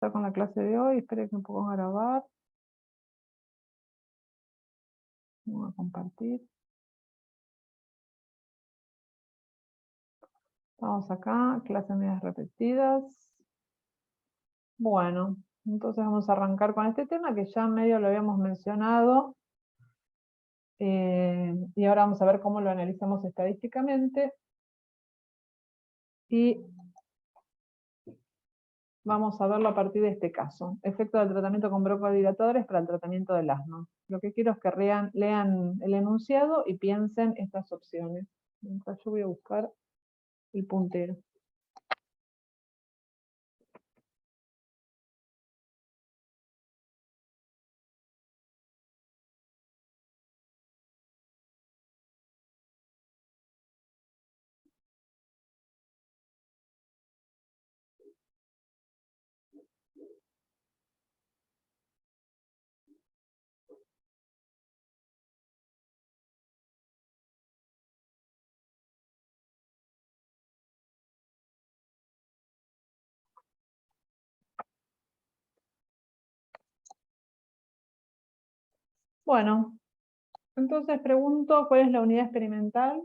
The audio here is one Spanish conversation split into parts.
empezar con la clase de hoy. Espere que me ponga a grabar. Voy a compartir. Estamos acá, clases medias repetidas. Bueno, entonces vamos a arrancar con este tema que ya medio lo habíamos mencionado. Y ahora vamos a ver cómo lo analizamos estadísticamente. Y vamos a verlo a partir de este caso. Efecto del tratamiento con broncodilatadores para el tratamiento del asma. Lo que quiero es que lean el enunciado y piensen estas opciones. Mientras yo voy a buscar el puntero. Bueno, entonces pregunto, ¿cuál es la unidad experimental?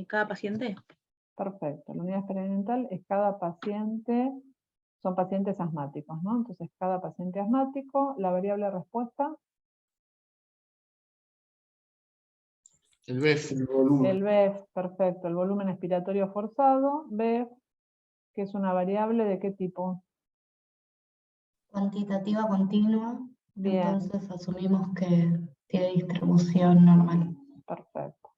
Cada paciente. Perfecto, la unidad experimental es cada paciente, son pacientes asmáticos, ¿no? Entonces cada paciente asmático, la variable respuesta. El BEF, el volumen. El BEF, perfecto, el volumen expiratorio forzado, BEF, que es una variable ¿de qué tipo? Cuantitativa continua, Bien. Entonces asumimos que tiene distribución normal. Perfecto.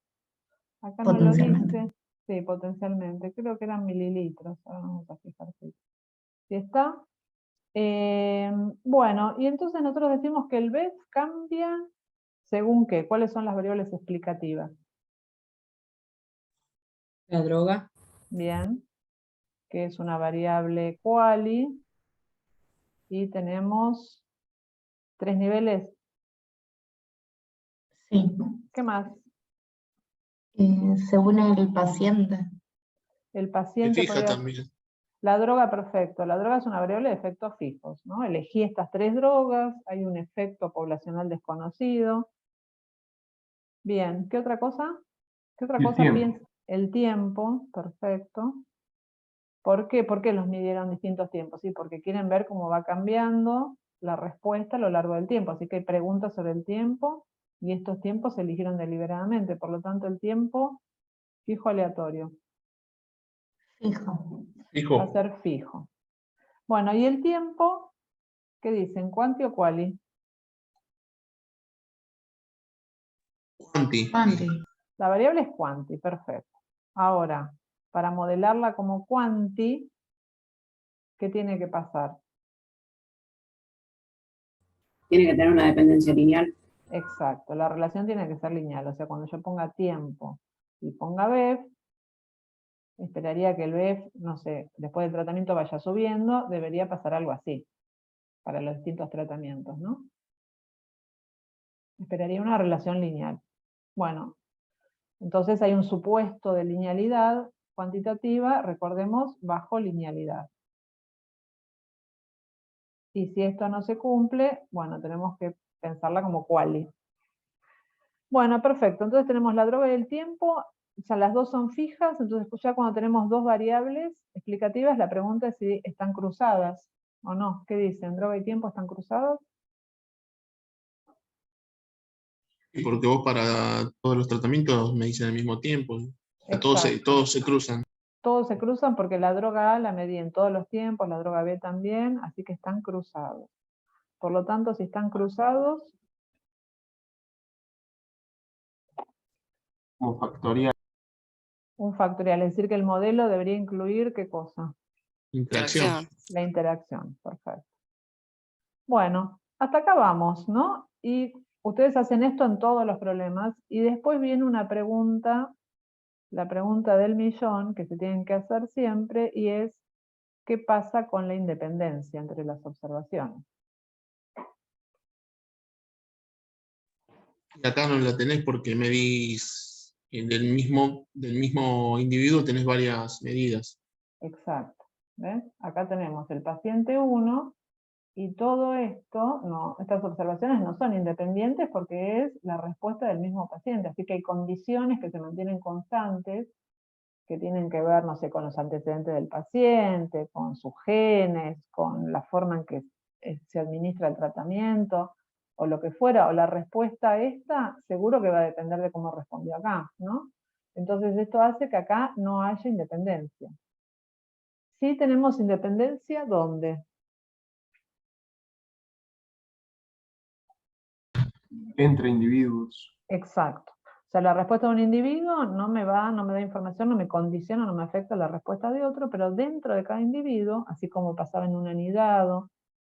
Acá no lo Potencialmente. dice. Sí, potencialmente. Creo que eran mililitros. Ahora vamos a fijar si está. Bueno, y entonces nosotros decimos que el BEF cambia según qué. ¿Cuáles son las variables explicativas? La droga. Bien. Que es una variable quali. Y tenemos 3 niveles. Sí. ¿Qué más? Según el paciente. El Se paciente fija podría... también. La droga, perfecto. La droga es una variable de efectos fijos, ¿no? Elegí estas 3 drogas, hay un efecto poblacional desconocido. Bien, ¿qué otra cosa? ¿Qué otra cosa piensa? El tiempo, perfecto. ¿Por qué? ¿Por qué los midieron distintos tiempos? Sí, porque quieren ver cómo va cambiando la respuesta a lo largo del tiempo. Así que hay preguntas sobre el tiempo y estos tiempos se eligieron deliberadamente. Por lo tanto, el tiempo fijo aleatorio. Fijo. Va a ser fijo. Bueno, ¿y el tiempo? ¿Qué dicen? ¿Cuanti o quali? Quanti. Cuanti. La variable es quanti, perfecto. Ahora, para modelarla como quanti, ¿qué tiene que pasar? Tiene que tener una dependencia lineal. Exacto, la relación tiene que ser lineal. O sea, cuando yo ponga tiempo y ponga BEF, esperaría que el BEF, no sé, después del tratamiento vaya subiendo, debería pasar algo así, para los distintos tratamientos, ¿no? Esperaría una relación lineal. Bueno, entonces hay un supuesto de linealidad cuantitativa, recordemos, bajo linealidad. Y si esto no se cumple, bueno, tenemos que pensarla como quali. Bueno, perfecto. Entonces tenemos la droga y el tiempo, ya las dos son fijas, entonces ya cuando tenemos dos variables explicativas, la pregunta es si están cruzadas o no. ¿Qué dicen? ¿Droga y tiempo están cruzados? Y porque vos para todos los tratamientos me dicen al mismo tiempo. O sea, Exacto. todos se cruzan. Todos se cruzan porque la droga A la medí en todos los tiempos, la droga B también, así que están cruzados. Por lo tanto, si están cruzados, Como factorial. un factorial, es decir que el modelo debería incluir ¿qué cosa? Interacción. La interacción, perfecto. Bueno, hasta acá vamos, ¿no? Y ustedes hacen esto en todos los problemas, y después viene una pregunta, la pregunta del millón, que se tienen que hacer siempre, y es, ¿qué pasa con la independencia entre las observaciones? Y acá no la tenés porque medís del mismo individuo, tenés varias medidas. Exacto. ¿Ves? Acá tenemos el paciente 1 y todo esto, estas observaciones no son independientes porque es la respuesta del mismo paciente, así que hay condiciones que se mantienen constantes, que tienen que ver, no sé, con los antecedentes del paciente, con sus genes, con la forma en que se administra el tratamiento, o lo que fuera, o la respuesta a esta, seguro que va a depender de cómo respondió acá, ¿no? Entonces esto hace que acá no haya independencia. Sí tenemos independencia, ¿dónde? Entre individuos. Exacto. O sea, la respuesta de un individuo no me da información, no me condiciona, no me afecta la respuesta de otro, pero dentro de cada individuo, así como pasaba en un anidado,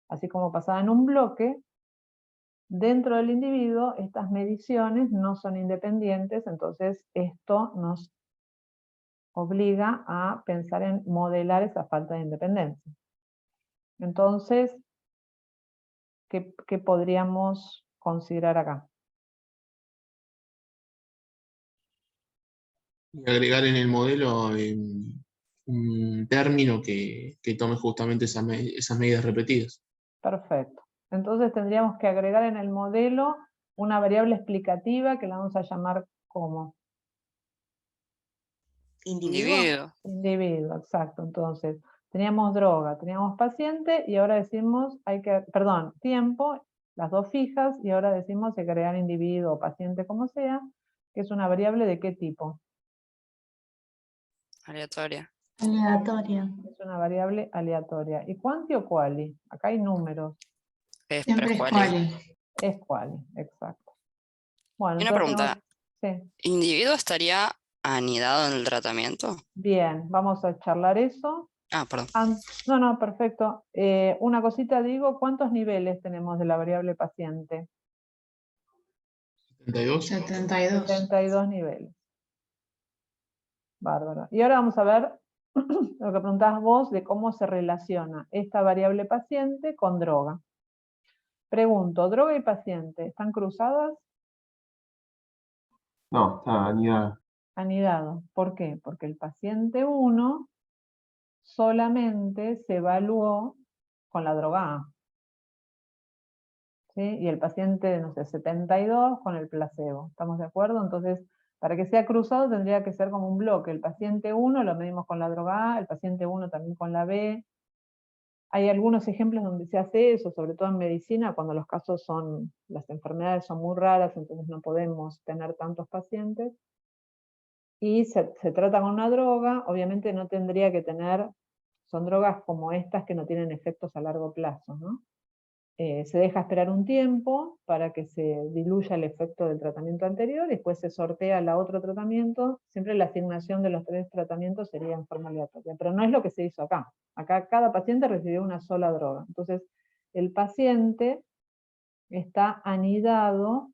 así como pasaba en un bloque, dentro del individuo estas mediciones no son independientes, entonces esto nos obliga a pensar en modelar esa falta de independencia. Entonces, ¿qué podríamos considerar acá? Y agregar en el modelo un término que tome justamente esas medidas repetidas. Perfecto. Entonces tendríamos que agregar en el modelo una variable explicativa que la vamos a llamar como Individuo. individuo, exacto. Entonces, teníamos droga, teníamos paciente y ahora decimos, tiempo, las dos fijas, y ahora decimos agregar individuo o paciente como sea, que es una variable de qué tipo. Aleatoria. Aleatoria. Es una variable aleatoria. ¿Y cuanti o quali? Acá hay números. Es Siempre es quali. quali. Es quali, exacto. Bueno, Una entonces pregunta. sí. ¿Individuo estaría anidado en el tratamiento? Bien, vamos a charlar eso. Ah, perdón. No, perfecto. Una cosita digo, ¿cuántos niveles tenemos de la variable paciente? 72. 72. 72 niveles. Bárbaro. Y ahora vamos a ver lo que preguntabas vos de cómo se relaciona esta variable paciente con droga. Pregunto, ¿droga y paciente están cruzadas? No, está anidada. Anidados. ¿Por qué? Porque el paciente 1 solamente se evaluó con la droga A. ¿Sí? Y el paciente, no sé, 72 con el placebo. ¿Estamos de acuerdo? Entonces, para que sea cruzado tendría que ser como un bloque. El paciente 1 lo medimos con la droga A, el paciente 1 también con la B. Hay algunos ejemplos donde se hace eso, sobre todo en medicina, cuando los casos las enfermedades son muy raras, entonces no podemos tener tantos pacientes. Y se trata con una droga, obviamente no tendría que tener, son drogas como estas que no tienen efectos a largo plazo, ¿no? Se deja esperar un tiempo para que se diluya el efecto del tratamiento anterior y después se sortea el otro tratamiento. Siempre la asignación de los 3 tratamientos sería en forma aleatoria, pero no es lo que se hizo acá. Acá cada paciente recibió una sola droga. Entonces, el paciente está anidado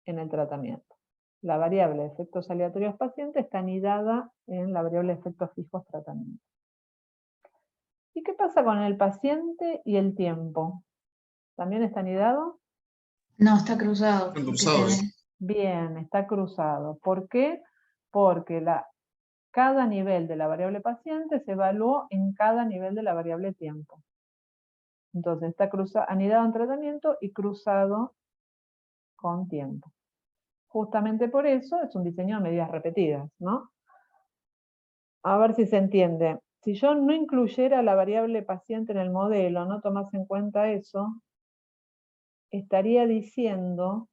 en el tratamiento. La variable de efectos aleatorios paciente está anidada en la variable de efectos fijos tratamiento. ¿Y qué pasa con el paciente y el tiempo? ¿También está anidado? No, está cruzado. Están porque cruzados. tenés- Bien, está cruzado. ¿Por qué? Porque cada nivel de la variable paciente se evaluó en cada nivel de la variable tiempo. Entonces está anidado en tratamiento y cruzado con tiempo. Justamente por eso es un diseño de medidas repetidas, ¿no? A ver si se entiende. Si yo no incluyera la variable paciente en el modelo, no tomase en cuenta eso, estaría diciendo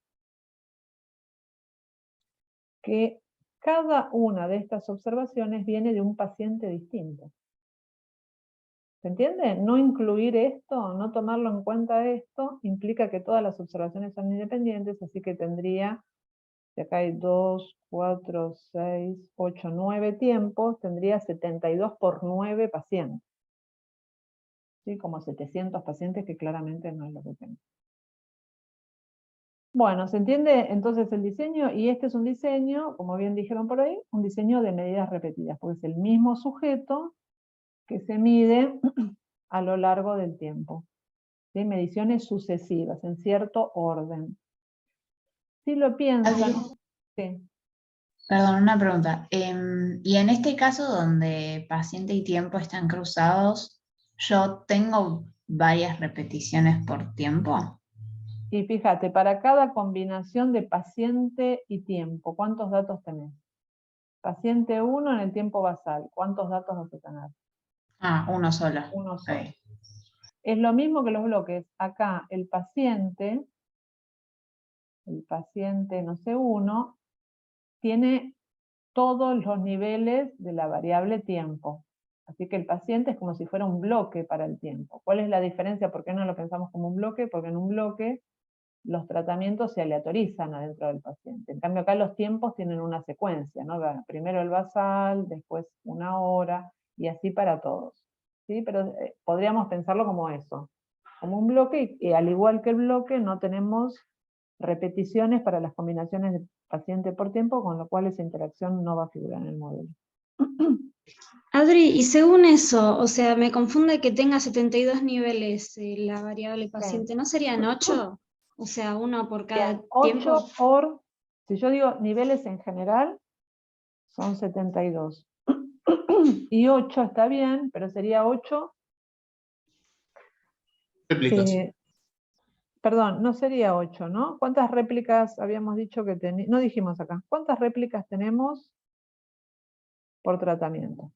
que cada una de estas observaciones viene de un paciente distinto. ¿Se entiende? No incluir esto, no tomarlo en cuenta esto, implica que todas las observaciones son independientes, así que tendría, si acá hay 2, 4, 6, 8, 9 tiempos, tendría 72 por 9 pacientes. ¿Sí? Como 700 pacientes, que claramente no es lo que tengo. Bueno, ¿se entiende entonces el diseño? Y este es un diseño, como bien dijeron por ahí, un diseño de medidas repetidas, porque es el mismo sujeto que se mide a lo largo del tiempo. ¿Sí? Mediciones sucesivas, en cierto orden. Si lo piensan, sí. Perdón, una pregunta. Y en este caso donde paciente y tiempo están cruzados, ¿yo tengo varias repeticiones por tiempo? Y fíjate, para cada combinación de paciente y tiempo, ¿cuántos datos tenés? Paciente 1 en el tiempo basal, ¿cuántos datos vas a tener? Ah, uno solo. Uno Ok. solo. Es lo mismo que los bloques. Acá el paciente no sé, 1, tiene todos los niveles de la variable tiempo. Así que el paciente es como si fuera un bloque para el tiempo. ¿Cuál es la diferencia? ¿Por qué no lo pensamos como un bloque? Porque en un bloque los tratamientos se aleatorizan adentro del paciente. En cambio acá los tiempos tienen una secuencia, ¿no? Primero el basal, después una hora, y así para todos. ¿Sí? Pero podríamos pensarlo como eso, como un bloque, y al igual que el bloque no tenemos repeticiones para las combinaciones de paciente por tiempo, con lo cual esa interacción no va a figurar en el modelo. Adri, y según eso, o sea, me confunde que tenga 72 niveles la variable paciente, ¿no serían 8? O sea, uno por cada Bien, 8 tiempo. por, si yo digo niveles en general, son 72. Y 8 está bien, pero sería 8. Réplicas. Perdón, no sería 8, ¿no? ¿Cuántas réplicas habíamos dicho que teníamos? No dijimos acá. ¿Cuántas réplicas tenemos por tratamiento?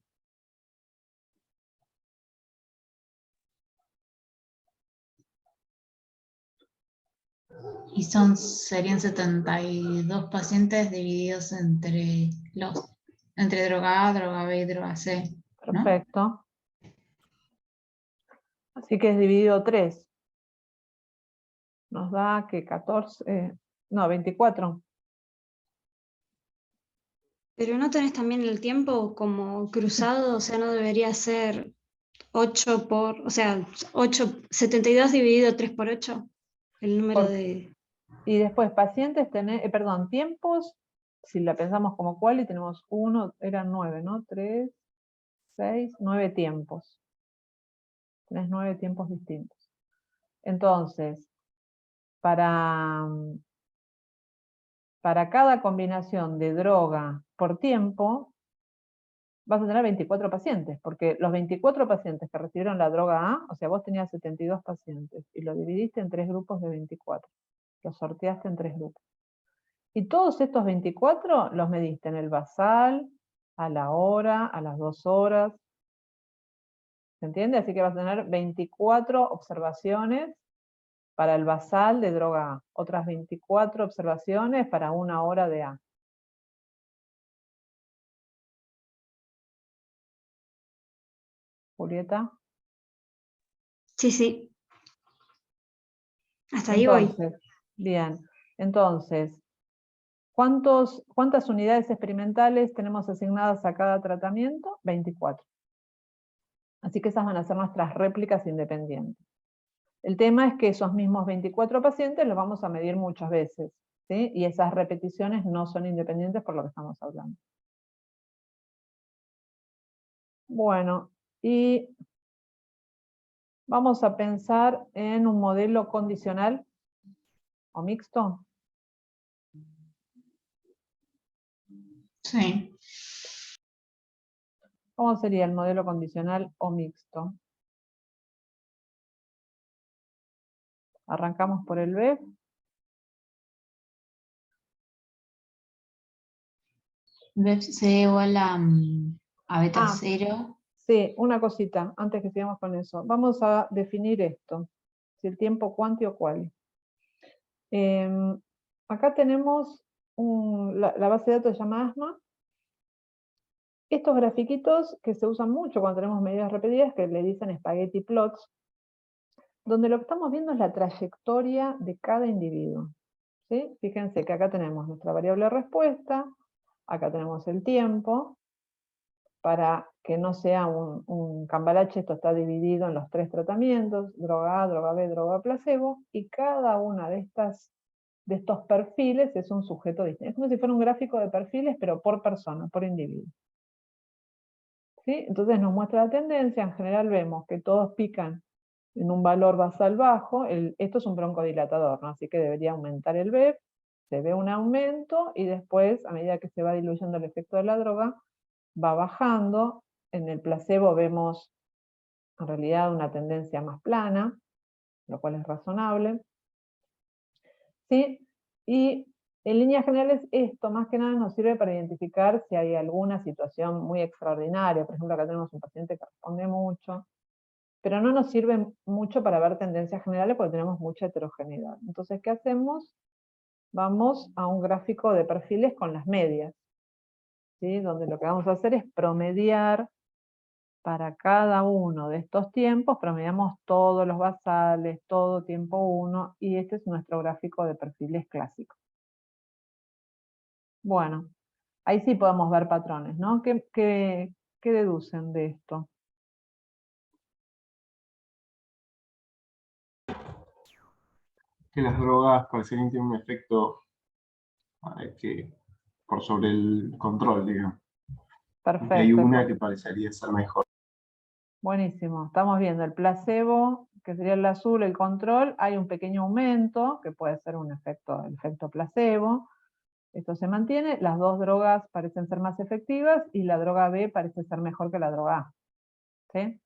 Y serían 72 pacientes divididos entre droga A, droga B y droga C, ¿no? Perfecto. Así que es dividido 3. Nos da que 14, no, 24. Pero no tenés también el tiempo como cruzado, o sea, no debería ser 8 por, o sea, 72 dividido 3 por 8, el número de... Y después pacientes, perdón, tiempos, si la pensamos como quali, tenemos 1, eran 9, ¿no? 3, 6, 9 tiempos. Tenés 9 tiempos distintos. Entonces, para cada combinación de droga por tiempo, vas a tener 24 pacientes, porque los 24 pacientes que recibieron la droga A, o sea, vos tenías 72 pacientes, y lo dividiste en 3 grupos de 24. Los sorteaste en 3 grupos. Y todos estos 24 los mediste en el basal, a la hora, a las 2 horas. ¿Se entiende? Así que vas a tener 24 observaciones para el basal de droga A. Otras 24 observaciones para 1 hora de A. Julieta. Sí, sí. Hasta ahí voy. Entonces, bien. Entonces, ¿cuántas unidades experimentales tenemos asignadas a cada tratamiento? 24. Así que esas van a ser nuestras réplicas independientes. El tema es que esos mismos 24 pacientes los vamos a medir muchas veces, ¿sí? Y esas repeticiones no son independientes por lo que estamos hablando. Bueno, y vamos a pensar en un modelo condicional o mixto. Sí. ¿Cómo sería el modelo condicional o mixto? Arrancamos por el B. B sería igual a beta Ah. 0. Sí, una cosita, antes que sigamos con eso. Vamos a definir esto, si el tiempo cuanti o quali. Acá tenemos la base de datos se llama ASMA. Estos grafiquitos que se usan mucho cuando tenemos medidas repetidas, que le dicen spaghetti plots, donde lo que estamos viendo es la trayectoria de cada individuo. ¿Sí? Fíjense que acá tenemos nuestra variable respuesta, acá tenemos el tiempo. Para que no sea un cambalache, esto está dividido en los 3 tratamientos, droga A, droga B, droga placebo, y cada una de estos perfiles es un sujeto distinto. Es como si fuera un gráfico de perfiles, pero por persona, por individuo. ¿Sí? Entonces nos muestra la tendencia, en general vemos que todos pican en un valor basal bajo, esto es un broncodilatador, ¿no? Así que debería aumentar el BEP, se ve un aumento y después, a medida que se va diluyendo el efecto de la droga, va bajando. En el placebo vemos en realidad una tendencia más plana, lo cual es razonable. ¿Sí? Y en líneas generales esto más que nada nos sirve para identificar si hay alguna situación muy extraordinaria. Por ejemplo, acá tenemos un paciente que responde mucho, pero no nos sirve mucho para ver tendencias generales porque tenemos mucha heterogeneidad. Entonces, ¿qué hacemos? Vamos a un gráfico de perfiles con las medias, ¿sí? Donde lo que vamos a hacer es promediar para cada uno de estos tiempos, promediamos todos los basales, todo tiempo 1, y este es nuestro gráfico de perfiles clásico. Bueno, ahí sí podemos ver patrones, ¿no? ¿Qué deducen de esto? Que las drogas parecerían tener un efecto por sobre el control, digamos. Y hay Perfecto. una que parecería ser mejor. Buenísimo. Estamos viendo el placebo, que sería el azul, el control. Hay un pequeño aumento, que puede ser un efecto, el efecto placebo. Esto se mantiene. Las dos drogas parecen ser más efectivas y la droga B parece ser mejor que la droga A. ¿Sí?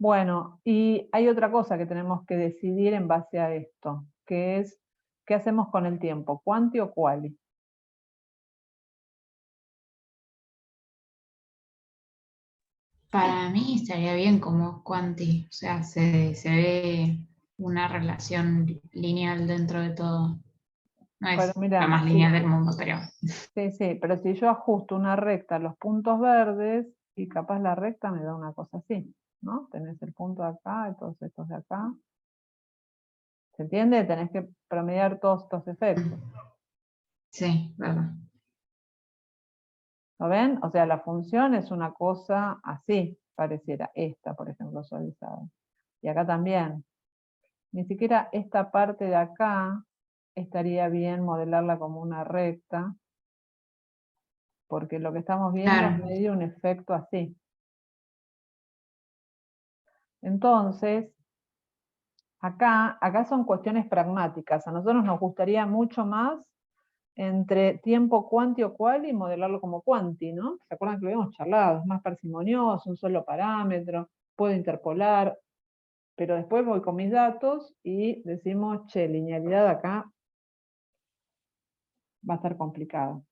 Bueno, y hay otra cosa que tenemos que decidir en base a esto, que es, ¿qué hacemos con el tiempo? ¿Quanti o quali? Para mí estaría bien como quanti, o sea, se ve una relación lineal dentro de todo. No Pero es mira, lo más lineal del mundo, pero sí, pero si yo ajusto una recta a los puntos verdes, y capaz la recta me da una cosa así, ¿no? Tenés el punto de acá y todos estos de acá. ¿Se entiende? Tenés que promediar todos estos efectos. sí, verdad. ¿Lo ven? O sea, la función es una cosa así, pareciera. Esta, por ejemplo, suavizada. Y acá también. Ni siquiera esta parte de acá estaría bien modelarla como una recta, porque lo que estamos viendo es Claro. medio un efecto así. Entonces, acá son cuestiones pragmáticas. A nosotros nos gustaría mucho más entre tiempo quanti o quali y modelarlo como quanti, ¿no? ¿Se acuerdan que lo habíamos charlado? Es más parsimonioso, un solo parámetro, puedo interpolar, pero después voy con mis datos y decimos, che, linealidad acá va a estar complicado.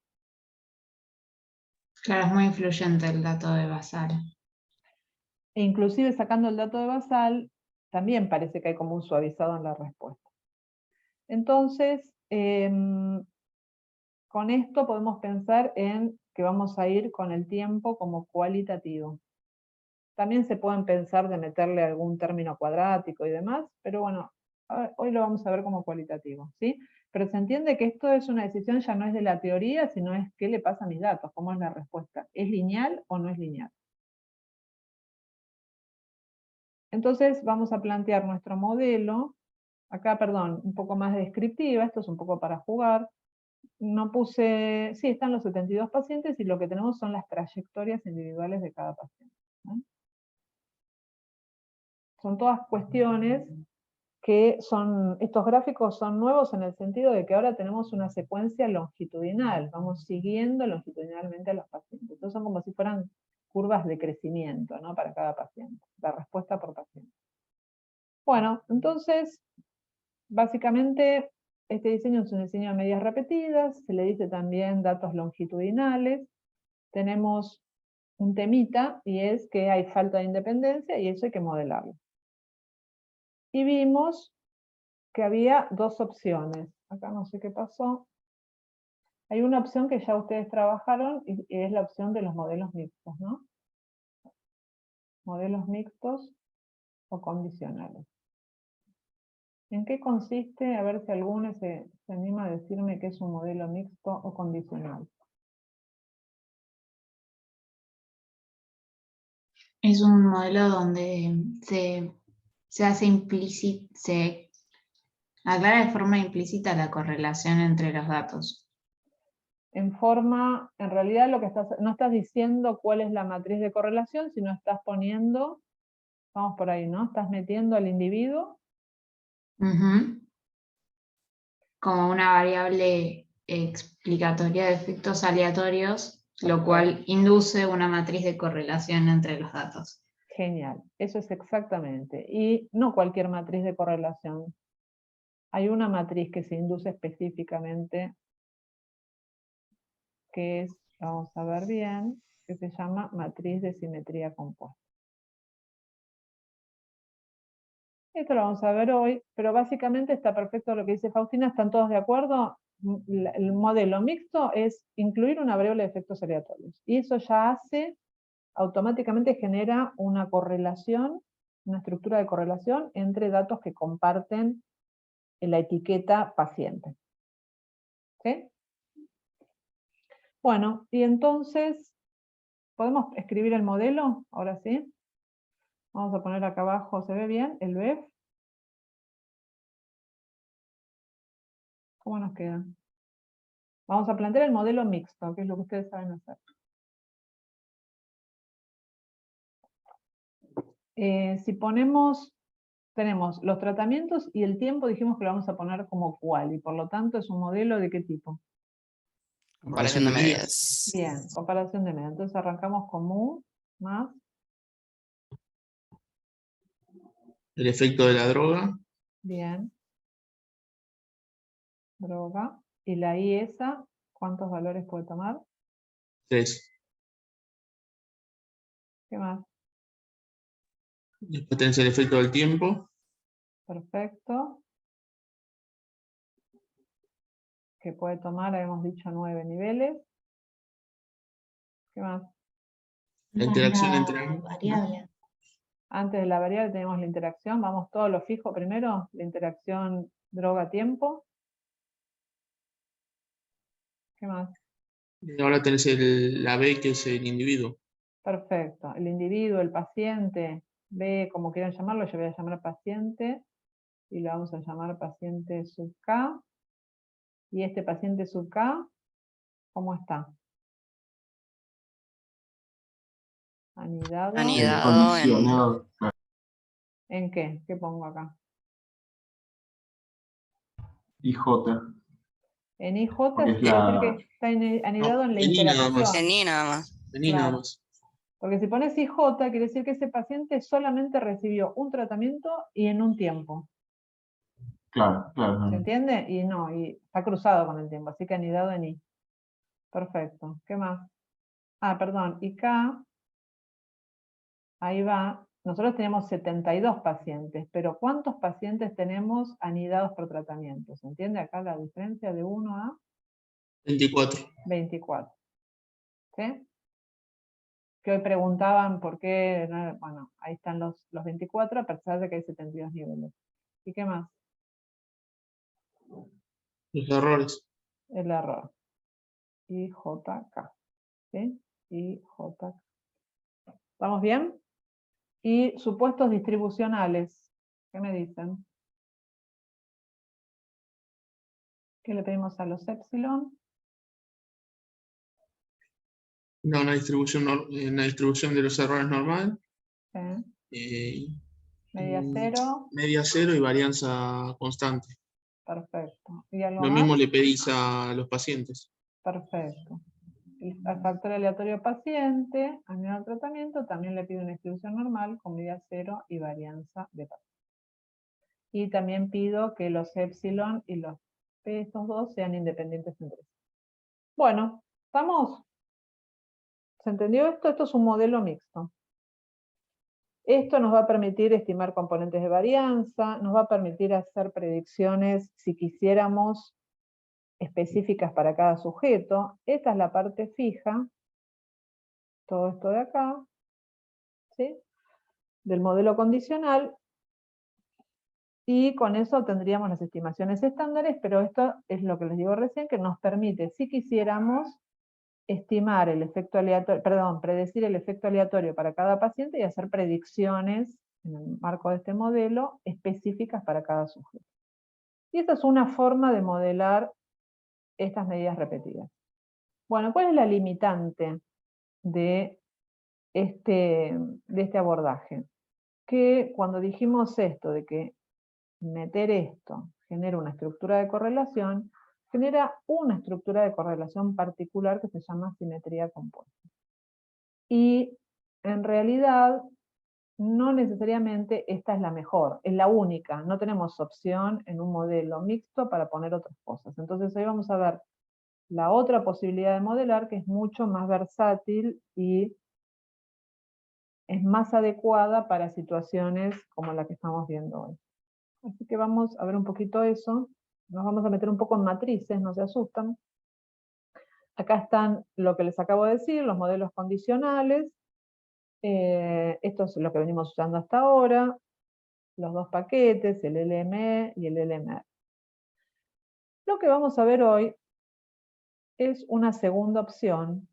Claro, es muy influyente el dato de basal. E inclusive sacando el dato de basal, también parece que hay como un suavizado en la respuesta. Entonces, con esto podemos pensar en que vamos a ir con el tiempo como cualitativo. También se pueden pensar de meterle algún término cuadrático y demás, pero bueno, hoy lo vamos a ver como cualitativo, ¿sí? Pero se entiende que esto es una decisión, ya no es de la teoría, sino es qué le pasa a mis datos, cómo es la respuesta. ¿Es lineal o no es lineal? Entonces vamos a plantear nuestro modelo, acá, perdón, un poco más descriptiva, esto es un poco para jugar. No puse, sí, están los 72 pacientes y lo que tenemos son las trayectorias individuales de cada paciente, ¿no? Son todas cuestiones que son, estos gráficos son nuevos en el sentido de que ahora tenemos una secuencia longitudinal, vamos siguiendo longitudinalmente a los pacientes. Entonces son como si fueran curvas de crecimiento, ¿no? Para cada paciente, la respuesta por paciente. Bueno, entonces, básicamente, este diseño es un diseño de medias repetidas, se le dice también datos longitudinales. Tenemos un temita, y es que hay falta de independencia, y eso hay que modelarlo. Y vimos que había dos opciones. Acá no sé qué pasó. Hay una opción que ya ustedes trabajaron, y es la opción de los modelos mixtos, ¿no? Modelos mixtos o condicionales. ¿En qué consiste? A ver si alguno se anima a decirme qué es un modelo mixto o condicional. Es un modelo donde se hace implícito, se aclara de forma implícita la correlación entre los datos. En forma, en realidad lo que no estás diciendo cuál es la matriz de correlación, sino estás poniendo, vamos por ahí, ¿no? Estás metiendo al individuo. Ujú. como una variable explicatoria de efectos aleatorios, lo cual induce una matriz de correlación entre los datos. Genial, eso es exactamente. Y no cualquier matriz de correlación. Hay una matriz que se induce específicamente, que es, vamos a ver bien, que se llama matriz de simetría compuesta. Esto lo vamos a ver hoy, pero básicamente está perfecto lo que dice Faustina, ¿están todos de acuerdo? El modelo mixto es incluir una variable de efectos aleatorios. Y eso ya hace, automáticamente genera una correlación, una estructura de correlación entre datos que comparten en la etiqueta paciente. ¿Sí? Bueno, y entonces, ¿podemos escribir el modelo? Ahora sí. Vamos a poner acá abajo, ¿se ve bien? El BEF. ¿Cómo nos queda? Vamos a plantear el modelo mixto, que es lo que ustedes saben hacer. Si ponemos, tenemos los tratamientos y el tiempo, dijimos que lo vamos a poner como cual, y por lo tanto es un modelo ¿de qué tipo? Comparación de medidas. Bien, comparación de medidas. Entonces arrancamos con mu más El efecto de la droga, bien, droga, y la I esa, ¿cuántos valores puede tomar? 3. ¿Qué más? Después tenés el efecto del tiempo, Perfecto. Que puede tomar, habíamos dicho 9 niveles. ¿Qué más? la interacción La entre ambos. variable. Antes de la variable tenemos la interacción, vamos todo lo fijo primero, la interacción droga-tiempo. ¿Qué más? Y ahora tenés la B, que es el individuo. Perfecto. El individuo, el paciente, ve como quieran llamarlo, yo voy a llamar paciente y lo vamos a llamar paciente sub K. Y este paciente sub K, ¿cómo está? Anidado. Anidado Condicionado. ¿En qué? ¿Qué pongo acá? IJ. En IJ Porque es quiere decir que la. está anidado en la en I nada más. interacción. en I nada más. En I nada Claro. más. Porque si pones IJ, quiere decir que ese paciente solamente recibió un tratamiento y en un tiempo. Claro, ¿Se claro. entiende? Y no, y está cruzado con el tiempo, así que anidado en I. Perfecto. ¿Qué más? Ah, perdón, y K, ahí va. Nosotros tenemos 72 pacientes, pero ¿cuántos pacientes tenemos anidados por tratamiento? ¿Se entiende acá la diferencia de 1 a 24. 24? ¿Sí? Que hoy preguntaban por qué, bueno, ahí están los 24, a pesar de que hay 72 niveles. ¿Y qué más? Los errores. El error. IJK. ¿Sí? IJK. ¿Estamos bien? Y supuestos distribucionales. ¿Qué me dicen? ¿Qué le pedimos a los epsilon? Una distribución de los errores normal. ¿Sí? eh, Media cero. media cero y varianza constante. Perfecto. ¿Y algo Lo más? mismo le pedís a los pacientes. Perfecto. Al factor aleatorio paciente, anidado al tratamiento, también le pido una distribución normal con media cero y varianza de paciente. Y también pido que los epsilon y los p, estos dos, sean independientes entre sí. Bueno, ¿estamos? ¿Se entendió esto? Esto es un modelo mixto. Esto nos va a permitir estimar componentes de varianza, nos va a permitir hacer predicciones, si quisiéramos, específicas para cada sujeto. Esta es la parte fija, todo esto de acá, ¿sí? Del modelo condicional, y con eso tendríamos las estimaciones estándares, pero esto es lo que les digo recién, que nos permite, si quisiéramos, estimar el efecto aleatorio, perdón, predecir el efecto aleatorio para cada paciente y hacer predicciones en el marco de este modelo específicas para cada sujeto. Y esta es una forma de modelar estas medidas repetidas. Bueno, ¿cuál es la limitante de este abordaje? Que cuando dijimos esto, de que meter esto genera una estructura de correlación, genera una estructura de correlación particular que se llama simetría compuesta. Y en realidad, no necesariamente esta es la mejor, es la única, no tenemos opción en un modelo mixto para poner otras cosas. Entonces hoy vamos a ver la otra posibilidad de modelar, que es mucho más versátil y es más adecuada para situaciones como la que estamos viendo hoy. Así que vamos a ver un poquito eso. Nos vamos a meter un poco en matrices, no se asustan. Acá están lo que les acabo de decir, los modelos condicionales. Esto es lo que venimos usando hasta ahora. Los dos paquetes, el LME y el LMR. Lo que vamos a ver hoy es una segunda opción,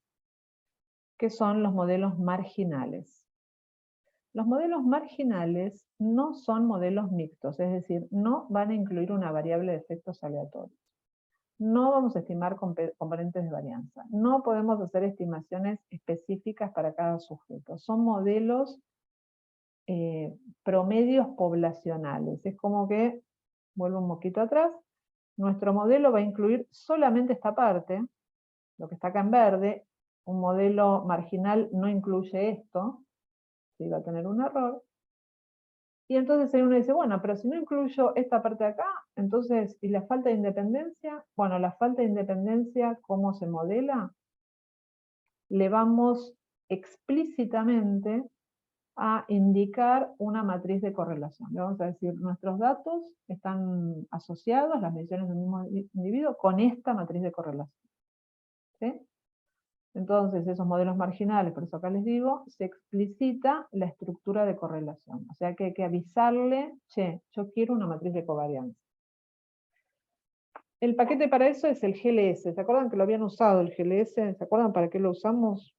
que son los modelos marginales. Los modelos marginales no son modelos mixtos, es decir, no van a incluir una variable de efectos aleatorios. No vamos a estimar componentes de varianza. No podemos hacer estimaciones específicas para cada sujeto. Son modelos promedios poblacionales. Es como que, vuelvo un poquito atrás, nuestro modelo va a incluir solamente esta parte, lo que está acá en verde. Un modelo marginal no incluye esto, ¿sí? Va a tener un error. Y entonces ahí uno dice, bueno, pero si no incluyo esta parte de acá, entonces, ¿y la falta de independencia? Bueno, la falta de independencia, ¿cómo se modela? Le vamos explícitamente a indicar una matriz de correlación. Le vamos a decir, nuestros datos están asociados, las mediciones del mismo individuo, con esta matriz de correlación. ¿Sí? Entonces, esos modelos marginales, por eso acá les digo, se explicita la estructura de correlación. O sea que hay que avisarle, che, yo quiero una matriz de covarianza. El paquete para eso es el GLS. ¿Se acuerdan que lo habían usado el GLS? ¿Se acuerdan para qué lo usamos?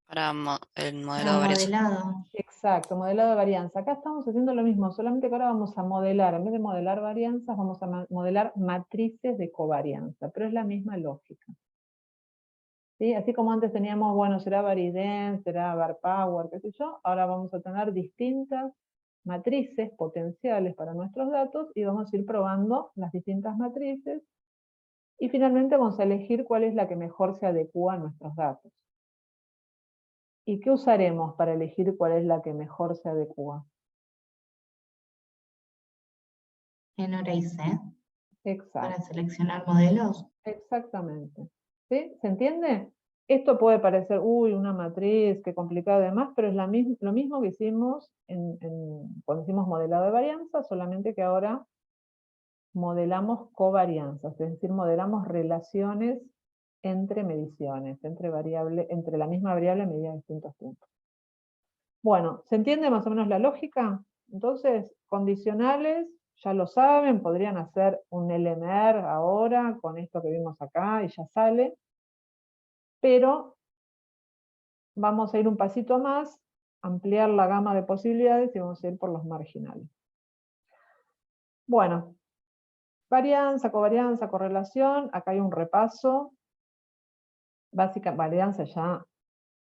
Para el modelo Para de variación. modelado. Exacto, modelado de varianza. Acá estamos haciendo lo mismo, solamente que ahora vamos a modelar, en vez de modelar varianzas, vamos a modelar matrices de covarianza, pero es la misma lógica. ¿Sí? Así como antes teníamos, bueno, será Varidense, será VarPower, qué sé yo, ahora vamos a tener distintas matrices potenciales para nuestros datos y vamos a ir probando las distintas matrices y finalmente vamos a elegir cuál es la que mejor se adecua a nuestros datos. ¿Y qué usaremos para elegir cuál es la que mejor se adecua? En hora y C, Exacto. para seleccionar modelos. Exactamente. ¿Sí? ¿Se entiende? Esto puede parecer, uy, una matriz, qué complicado y demás, pero es lo mismo que hicimos cuando hicimos modelado de varianza, solamente que ahora modelamos covarianzas, es decir, modelamos relaciones entre mediciones, entre la misma variable medida en distintos tiempos. Bueno, ¿se entiende más o menos la lógica? Entonces, condicionales, ya lo saben, podrían hacer un LMR ahora, con esto que vimos acá, y ya sale. Pero vamos a ir un pasito más, ampliar la gama de posibilidades y vamos a ir por los marginales. Bueno, varianza, covarianza, correlación, acá hay un repaso. Básica, varianza ya a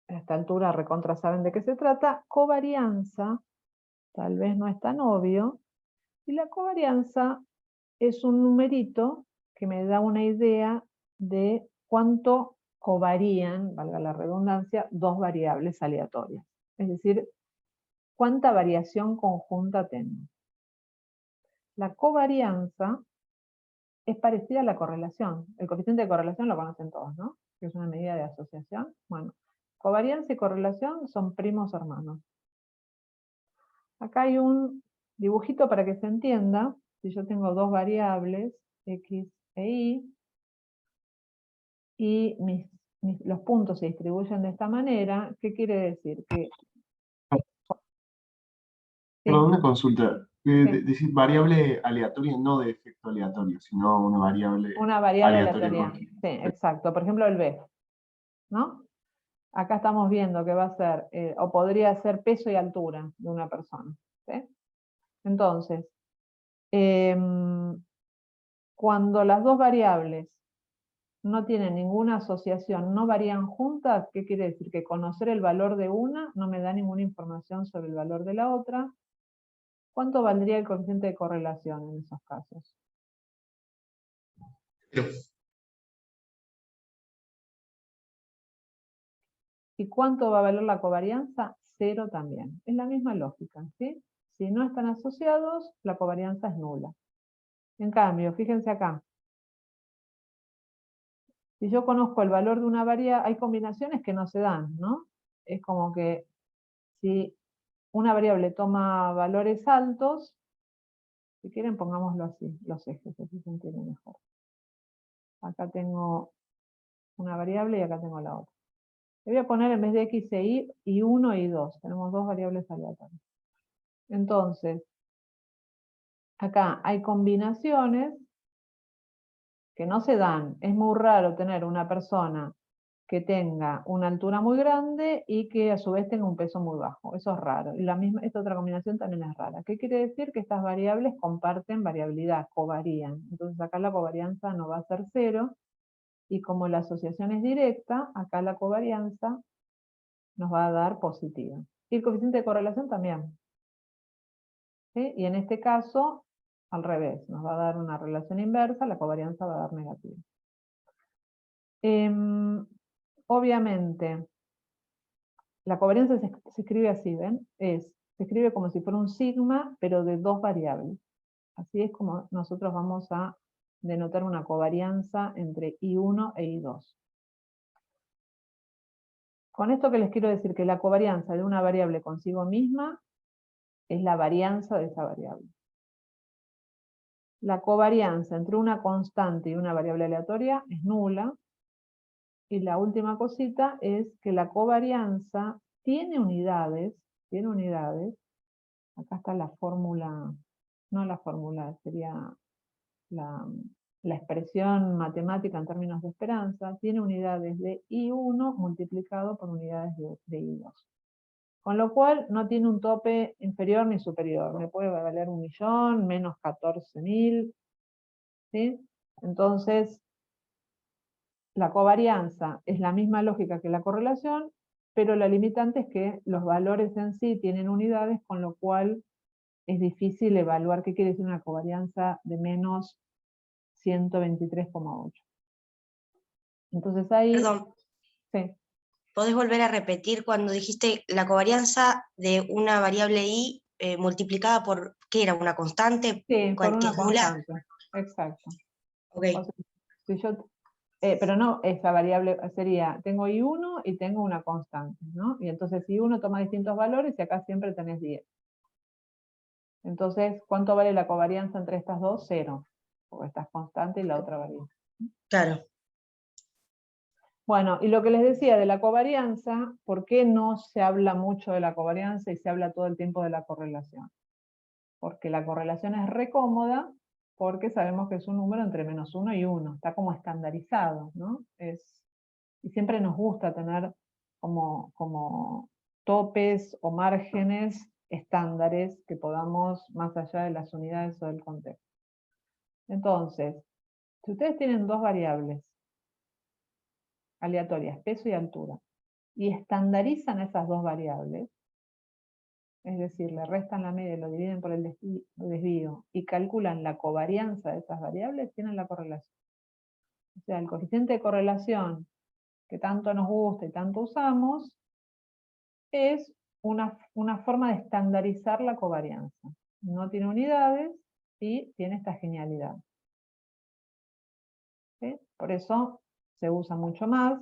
esta altura recontra saben de qué se trata. Covarianza, tal vez no es tan obvio. Y la covarianza es un numerito que me da una idea de cuánto covarían, valga la redundancia, dos variables aleatorias. Es decir, cuánta variación conjunta tengo. La covarianza es parecida a la correlación. El coeficiente de correlación lo conocen todos, ¿no? Que es una medida de asociación. Bueno, covarianza y correlación son primos hermanos. Acá hay un dibujito para que se entienda. Si yo tengo dos variables, x e y los puntos se distribuyen de esta manera, ¿qué quiere decir? Que Perdón, una consulta. Sí. Decir variable aleatoria, no de efecto aleatorio, sino una variable una variable aleatoria. aleatoria. Sí, exacto. Por ejemplo, el b, ¿no? Acá estamos viendo que va a ser, o podría ser peso y altura de una persona. ¿Sí? Entonces, cuando las dos variables no tienen ninguna asociación, no varían juntas, ¿qué quiere decir? Que conocer el valor de una no me da ninguna información sobre el valor de la otra, ¿Cuánto valdría el coeficiente de correlación en esos casos? Pero, ¿Y cuánto va a valer la covarianza? 0 también. Es la misma lógica, ¿sí? Si no están asociados, la covarianza es nula. En cambio, fíjense acá. Si yo conozco el valor de una variable, hay combinaciones que no se dan, ¿no? Es como que si una variable toma valores altos, si quieren pongámoslo así, los ejes, así se entiende mejor. Acá tengo una variable y acá tengo la otra. Le voy a poner en vez de x e y 1 y 2. Tenemos dos variables aleatorias. Entonces, acá hay combinaciones que no se dan. Es muy raro tener una persona que tenga una altura muy grande y que a su vez tenga un peso muy bajo. Eso es raro. Y esta otra combinación también es rara. ¿Qué quiere decir? Que estas variables comparten variabilidad, covarían. Entonces acá la covarianza no va a ser 0. Y como la asociación es directa, acá la covarianza nos va a dar positiva. Y el coeficiente de correlación también. ¿Sí? Y en este caso, al revés, nos va a dar una relación inversa, la covarianza va a dar negativa. Obviamente, la covarianza se escribe así, ¿ven? Se escribe como si fuera un sigma, pero de dos variables. Así es como nosotros vamos a denotar una covarianza entre I1 e I2. Con esto que les quiero decir que la covarianza de una variable consigo misma es la varianza de esa variable. La covarianza entre una constante y una variable aleatoria es nula. Y la última cosita es que la covarianza tiene unidades, acá está la fórmula, no la fórmula, sería la expresión matemática en términos de esperanza, tiene unidades de I1 multiplicado por unidades de I2. Con lo cual no tiene un tope inferior ni superior, me puede valer 1.000.000, menos 14.000, ¿sí? Entonces, la covarianza es la misma lógica que la correlación, pero la limitante es que los valores en sí tienen unidades, con lo cual es difícil evaluar qué quiere decir una covarianza de menos 123,8. Entonces ahí... Perdón, Sí. ¿podés volver a repetir cuando dijiste la covarianza de una variable i multiplicada por, ¿qué era? ¿Una constante? Sí, por Que una es nula. constante. Exacto. Ok. O sea, si yo, pero no, esa variable sería, tengo I1 y tengo una constante, ¿no? Y entonces I1 toma distintos valores y acá siempre tenés 10. Entonces, ¿cuánto vale la covarianza entre estas dos? 0. Porque esta es constante y la otra varía. Claro. Bueno, y lo que les decía de la covarianza, ¿por qué no se habla mucho de la covarianza y se habla todo el tiempo de la correlación? Porque la correlación es re cómoda, porque sabemos que es un número entre -1 y 1, está como estandarizado, ¿no? Y siempre nos gusta tener como topes o márgenes estándares que podamos, más allá de las unidades o del contexto. Entonces, si ustedes tienen dos variables aleatorias, peso y altura, y estandarizan esas dos variables, es decir, le restan la media y lo dividen por el desvío, y calculan la covarianza de esas variables, tienen la correlación. O sea, el coeficiente de correlación que tanto nos gusta y tanto usamos, es una forma de estandarizar la covarianza. No tiene unidades y tiene esta genialidad. ¿Sí? Por eso se usa mucho más,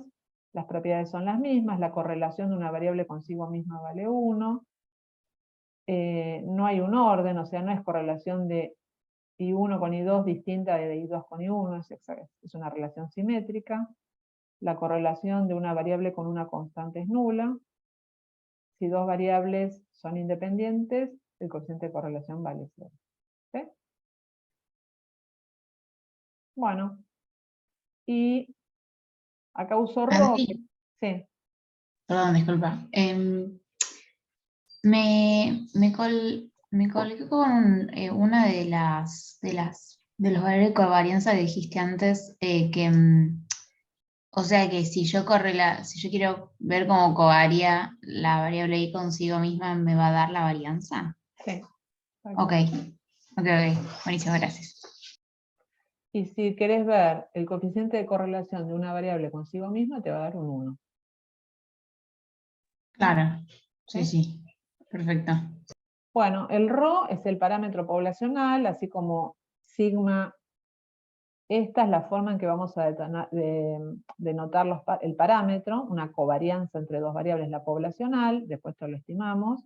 las propiedades son las mismas, la correlación de una variable consigo misma vale 1, no hay un orden, o sea, no es correlación de I1 con I2 distinta de I2 con I1, es una relación simétrica. La correlación de una variable con una constante es nula. Si dos variables son independientes, el coeficiente de correlación vale 0. ¿Sí? Bueno, y acá uso rojo. Sí. Perdón, disculpa. Me colgué con una de los valores de covarianza que dijiste antes, o sea que si yo quiero ver cómo covaría la variable i consigo misma, ¿me va a dar la varianza? Sí, Ok, buenísimo, gracias. Y si querés ver el coeficiente de correlación de una variable consigo misma, te va a dar un 1. Claro, sí, ¿Sí? sí, perfecto. Bueno, el ρ es el parámetro poblacional, así como sigma. Esta es la forma en que vamos a denotar el parámetro, una covarianza entre dos variables, la poblacional, después esto lo estimamos,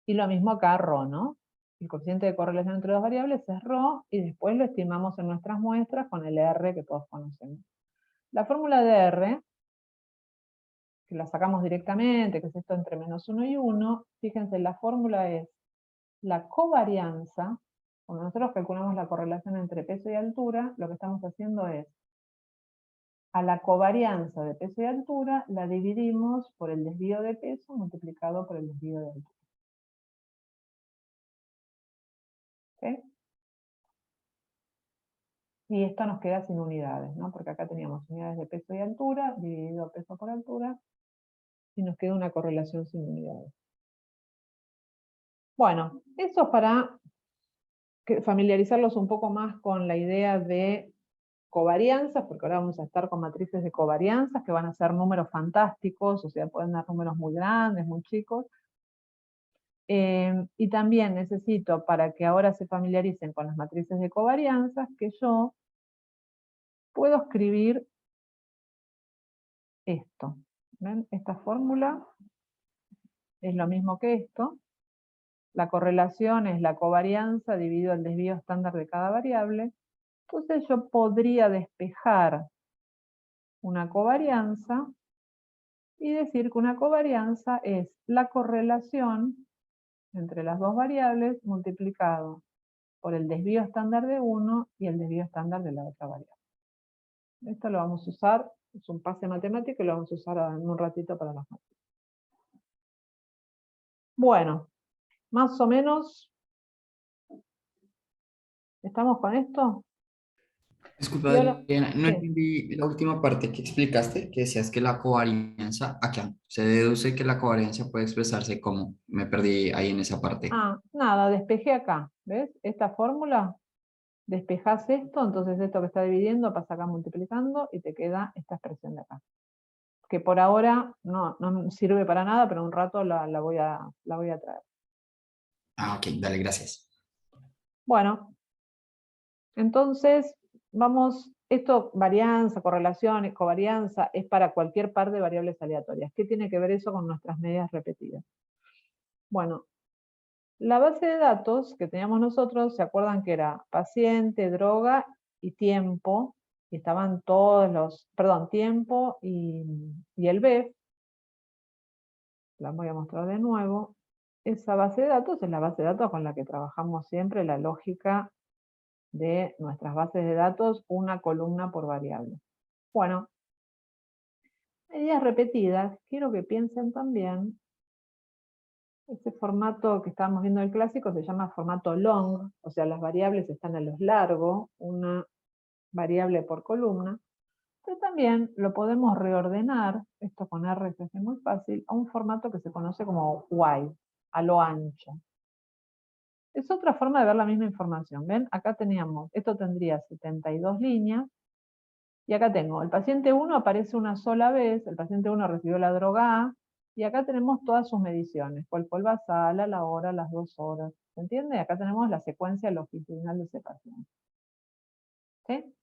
y lo mismo acá ρ, ¿no? El coeficiente de correlación entre dos variables es ρ, y después lo estimamos en nuestras muestras con el R que todos conocemos. La fórmula de R, que la sacamos directamente, que es esto entre -1 y 1, fíjense, la fórmula es la covarianza. Cuando nosotros calculamos la correlación entre peso y altura, lo que estamos haciendo es, a la covarianza de peso y altura la dividimos por el desvío de peso multiplicado por el desvío de altura. ¿Okay? Y esto nos queda sin unidades, ¿no? Porque acá teníamos unidades de peso y altura, dividido peso por altura, y nos queda una correlación sin unidades. Bueno, eso es para familiarizarlos un poco más con la idea de covarianzas, porque ahora vamos a estar con matrices de covarianzas, que van a ser números fantásticos, o sea, pueden dar números muy grandes, muy chicos. Y también necesito, para que ahora se familiaricen con las matrices de covarianzas, que yo puedo escribir esto. ¿Ven? Esta fórmula es lo mismo que esto. La correlación es la covarianza dividido el desvío estándar de cada variable. Entonces yo podría despejar una covarianza y decir que una covarianza es la correlación entre las dos variables multiplicado por el desvío estándar de uno y el desvío estándar de la otra variable. Esto lo vamos a usar, es un pase matemático y lo vamos a usar en un ratito para las matrices. Bueno, más o menos, ¿estamos con esto? Disculpa, Y ahora, Adriana, no sí. entendí la última parte que explicaste, que decías que la covarianza, acá, se deduce que la covarianza puede expresarse como, me perdí ahí en esa parte. Nada, despejé acá, ¿ves? Esta fórmula, despejás esto, entonces esto que está dividiendo pasa acá multiplicando y te queda esta expresión de acá. Que por ahora no sirve para nada, pero un rato la voy a traer. Ok, dale, gracias. Bueno, entonces vamos, esto, varianza, correlación, covarianza, es para cualquier par de variables aleatorias. ¿Qué tiene que ver eso con nuestras medias repetidas? Bueno, la base de datos que teníamos nosotros, ¿se acuerdan que era paciente, droga y tiempo? Y estaban todos los, perdón, tiempo y el BEF. La voy a mostrar de nuevo. Esa base de datos es la base de datos con la que trabajamos siempre, la lógica de nuestras bases de datos, una columna por variable. Bueno, medidas repetidas, quiero que piensen también, ese formato que estábamos viendo del clásico se llama formato long, o sea, las variables están a los largos, una variable por columna, pero también lo podemos reordenar, esto con R se hace muy fácil, a un formato que se conoce como wide, a lo ancho. Es otra forma de ver la misma información. ¿Ven? Acá teníamos, esto tendría 72 líneas, y acá tengo, el paciente 1 aparece una sola vez, el paciente 1 recibió la droga A, y acá tenemos todas sus mediciones, cuál fue el basal, a la hora, las 2 horas. ¿Se entiende? Acá tenemos la secuencia longitudinal de ese paciente. ¿Sí?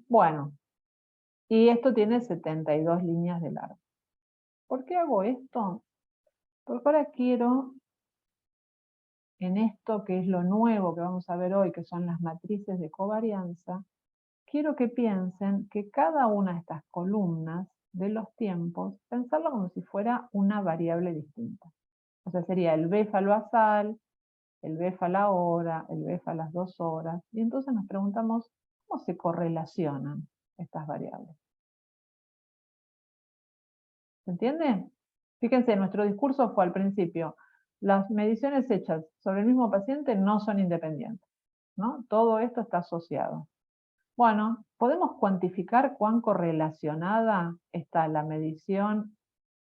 Bueno, y esto tiene 72 líneas de largo. ¿Por qué hago esto? Porque ahora quiero, en esto que es lo nuevo que vamos a ver hoy, que son las matrices de covarianza, quiero que piensen que cada una de estas columnas de los tiempos, pensarlo como si fuera una variable distinta. O sea, sería el BEF al basal, el BEF a la hora, el BEF a las 2 horas, y entonces nos preguntamos, ¿cómo se correlacionan estas variables? ¿Se entiende? Fíjense, nuestro discurso fue al principio, las mediciones hechas sobre el mismo paciente no son independientes, ¿no? Todo esto está asociado. Bueno, podemos cuantificar cuán correlacionada está la medición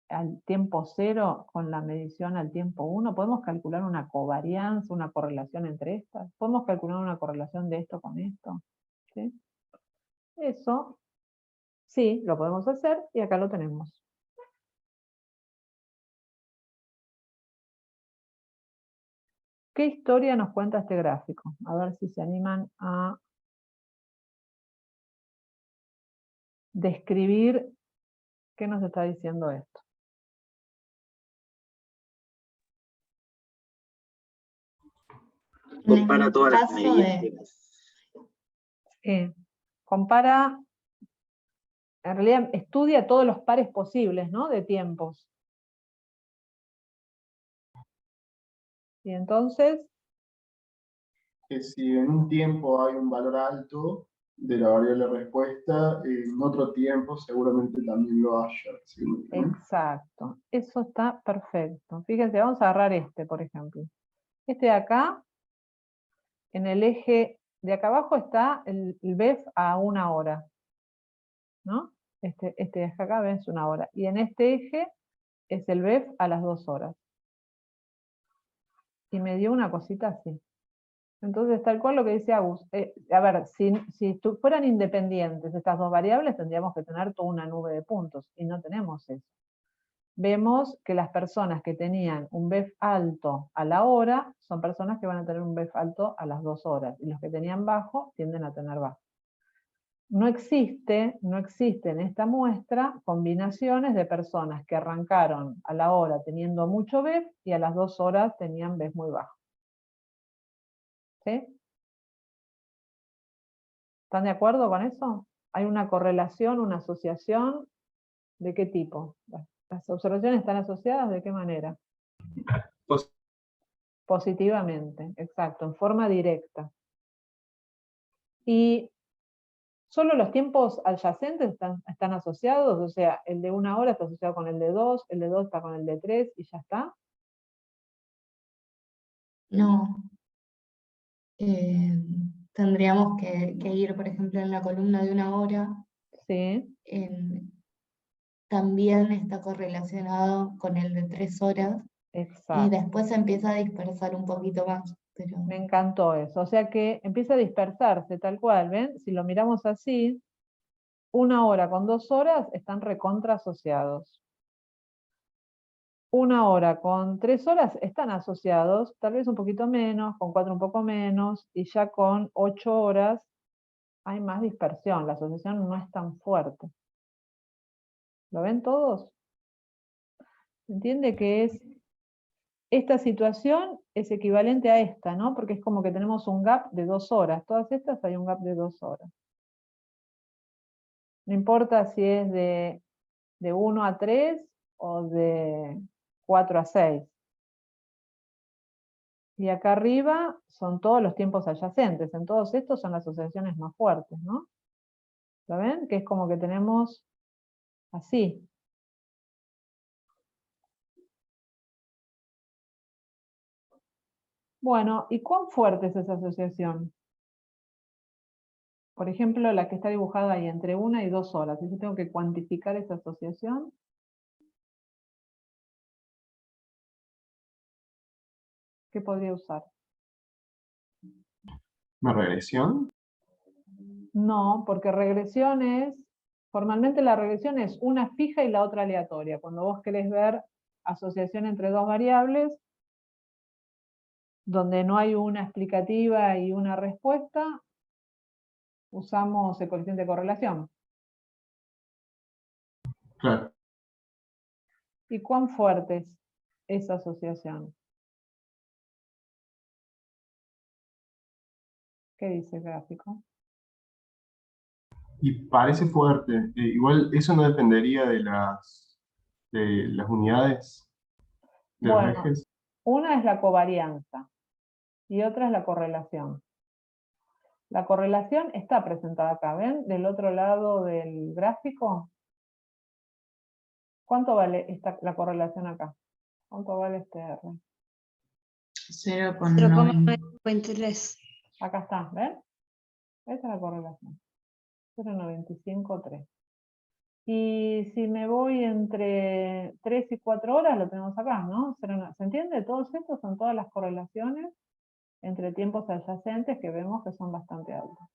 al tiempo 0 con la medición al tiempo 1? ¿Podemos calcular una covarianza, una correlación entre estas? ¿Podemos calcular una correlación de esto con esto? ¿Sí? Eso sí, lo podemos hacer y acá lo tenemos. ¿Qué historia nos cuenta este gráfico? A ver si se animan a describir qué nos está diciendo esto. Compara todas las caso medidas. Compara, en realidad estudia todos los pares posibles, ¿no? De tiempos. Y entonces, Que si en un tiempo hay un valor alto de la variable respuesta, en otro tiempo seguramente también lo haya. ¿Sí? exacto, eso está perfecto. Fíjense, vamos a agarrar este, por ejemplo. Este de acá, en el eje de acá abajo está el BEF a 1 hora, ¿no? Este de acá ven, es 1 hora. Y en este eje es el BEF a las 2 horas. Y me dio una cosita así. Entonces, tal cual lo que dice Agus. A ver, si fueran independientes estas dos variables, tendríamos que tener toda una nube de puntos, y no tenemos eso. Vemos que las personas que tenían un BEF alto a la hora, son personas que van a tener un BEF alto a las 2 horas, y los que tenían bajo, tienden a tener bajo. No existe en esta muestra combinaciones de personas que arrancaron a la hora teniendo mucho BEF, y a las 2 horas tenían BEF muy bajo. ¿Sí? ¿Están de acuerdo con eso? ¿Hay una correlación, una asociación? ¿De qué tipo? ¿Las observaciones están asociadas de qué manera? Positivamente, exacto, en forma directa. Y solo los tiempos adyacentes están asociados, o sea, el de 1 hora está asociado con el de 2, el de 2 está con el de 3 y ya está. No. Tendríamos que ir, por ejemplo, en la columna de 1 hora. Sí. También está correlacionado con el de 3 horas. Exacto. Y después se empieza a dispersar un poquito más. Pero... Me encantó eso. O sea que empieza a dispersarse tal cual, ¿ven? Si lo miramos así, 1 hora con 2 horas están recontra asociados. 1 hora con 3 horas están asociados, tal vez un poquito menos, con 4 un poco menos, y ya con 8 horas hay más dispersión, la asociación no es tan fuerte. ¿Lo ven todos? ¿Se entiende que esta situación es equivalente a esta, ¿no? Porque es como que tenemos un gap de 2 horas, todas estas hay un gap de 2 horas. No importa si es de 1 a 3 o de 4 a 6. Y acá arriba son todos los tiempos adyacentes. En todos estos son las asociaciones más fuertes, ¿no? ¿Lo ven? Que es como que tenemos así. Bueno, ¿y cuán fuerte es esa asociación? Por ejemplo, la que está dibujada ahí, entre 1 y 2 horas. Si yo tengo que cuantificar esa asociación, ¿qué podría usar? ¿Una regresión? No, porque regresión es, formalmente la regresión es una fija y la otra aleatoria. Cuando vos querés ver asociación entre dos variables, donde no hay una explicativa y una respuesta, usamos el coeficiente de correlación. Claro. ¿Y cuán fuerte es esa asociación? ¿Qué dice el gráfico? Y parece fuerte. Igual eso no dependería de las unidades de los Bueno, ejes. una es la covarianza y otra es la correlación. La correlación está presentada acá, ¿ven? Del otro lado del gráfico. ¿Cuánto vale la correlación acá? ¿Cuánto vale este R? 0,93. Acá está, ¿ven? Esa es la correlación. 0,953. Y si me voy entre 3 y 4 horas, lo tenemos acá, ¿no? ¿Se entiende? Todos estos son todas las correlaciones entre tiempos adyacentes que vemos que son bastante altas.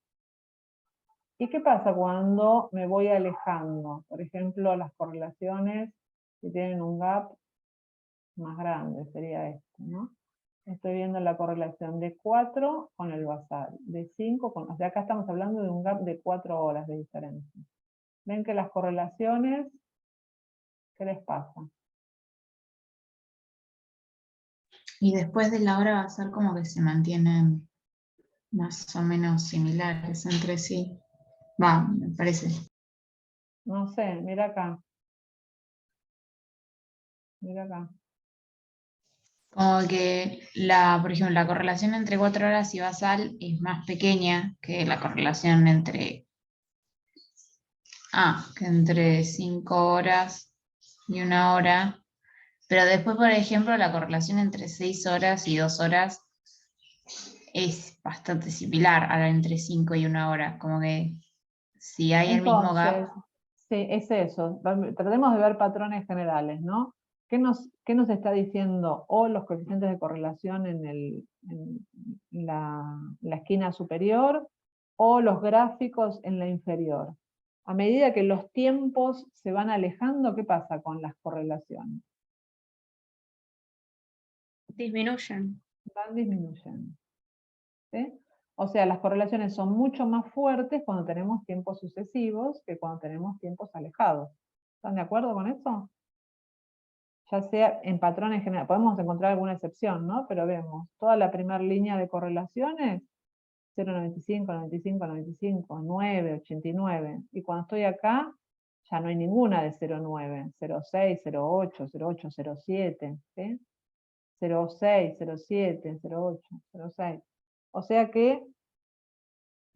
¿Y qué pasa cuando me voy alejando? Por ejemplo, las correlaciones que tienen un gap más grande, sería este, ¿no? Estoy viendo la correlación de 4 con el basal, de 5 con... O sea, acá estamos hablando de un gap de 4 horas de diferencia. Ven que las correlaciones, ¿qué les pasa? Y después de la hora basal como que se mantienen más o menos similares entre sí. Va, me parece. No sé, mira acá. Mira acá. Como que por ejemplo, la correlación entre 4 horas y basal es más pequeña que la correlación entre 5 horas y 1 hora. Pero después, por ejemplo, la correlación entre 6 horas y 2 horas es bastante similar a la entre 5 y 1 hora. Como que si hay el mismo gap. Entonces, sí, es eso. Tratemos de ver patrones generales, ¿no? ¿Qué nos está diciendo o los coeficientes de correlación en la esquina superior o los gráficos en la inferior? A medida que los tiempos se van alejando, ¿qué pasa con las correlaciones? Disminuyen. Van disminuyendo. ¿Sí? O sea, las correlaciones son mucho más fuertes cuando tenemos tiempos sucesivos que cuando tenemos tiempos alejados. ¿Están de acuerdo con eso? Ya sea en patrones generales, podemos encontrar alguna excepción, ¿no? Pero vemos, toda la primera línea de correlaciones, 0,95, 95, 95, 9, 89. Y cuando estoy acá, ya no hay ninguna de 0,9, 0,6, 0,8, 0,8, 0,7, ¿sí? 0,6, 0,7, 0,8, 0,6. O sea que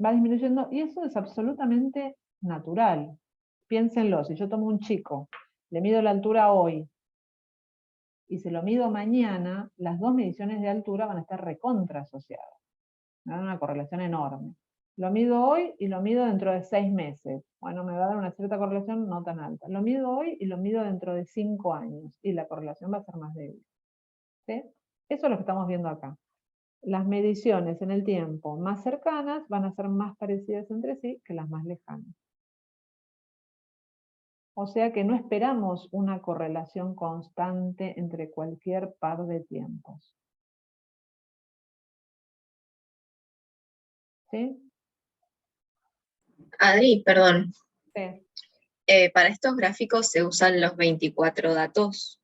va disminuyendo, y eso es absolutamente natural. Piénsenlo, si yo tomo un chico, le mido la altura hoy, y se lo mido mañana, las dos mediciones de altura van a estar recontra asociadas. Me va a dar una correlación enorme. Lo mido hoy y lo mido dentro de 6 meses. Bueno, me va a dar una cierta correlación no tan alta. Lo mido hoy y lo mido dentro de 5 años, y la correlación va a ser más débil. ¿Sí? Eso es lo que estamos viendo acá. Las mediciones en el tiempo más cercanas van a ser más parecidas entre sí que las más lejanas. O sea que no esperamos una correlación constante entre cualquier par de tiempos. ¿Sí? Adri, perdón. Sí. Para estos gráficos se usan los 24 datos.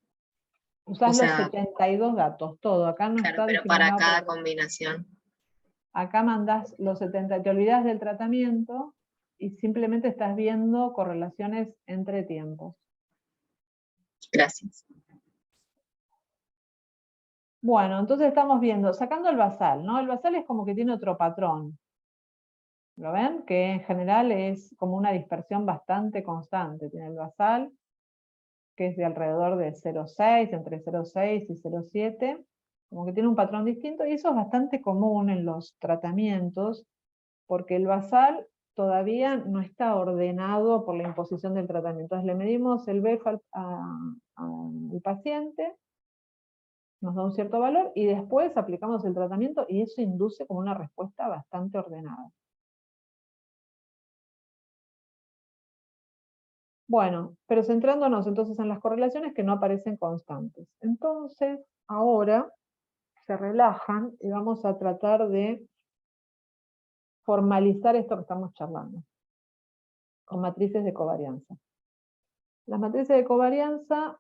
Usás O sea, los 72 datos, todo. Acá no claro, está pero para discriminado cada por... combinación. Acá mandás los 70, te olvidás del tratamiento y simplemente estás viendo correlaciones entre tiempos. Gracias. Bueno, entonces estamos viendo, sacando el basal, ¿no? El basal es como que tiene otro patrón. ¿Lo ven? Que en general es como una dispersión bastante constante. Tiene el basal, que es de alrededor de 0,6, entre 0,6 y 0,7. Como que tiene un patrón distinto, y eso es bastante común en los tratamientos, porque el basal todavía no está ordenado por la imposición del tratamiento. Entonces le medimos el BEF al paciente, nos da un cierto valor, y después aplicamos el tratamiento, y eso induce como una respuesta bastante ordenada. Bueno, pero centrándonos entonces en las correlaciones que no aparecen constantes. Entonces, ahora se relajan y vamos a tratar de formalizar esto que estamos charlando, con matrices de covarianza. Las matrices de covarianza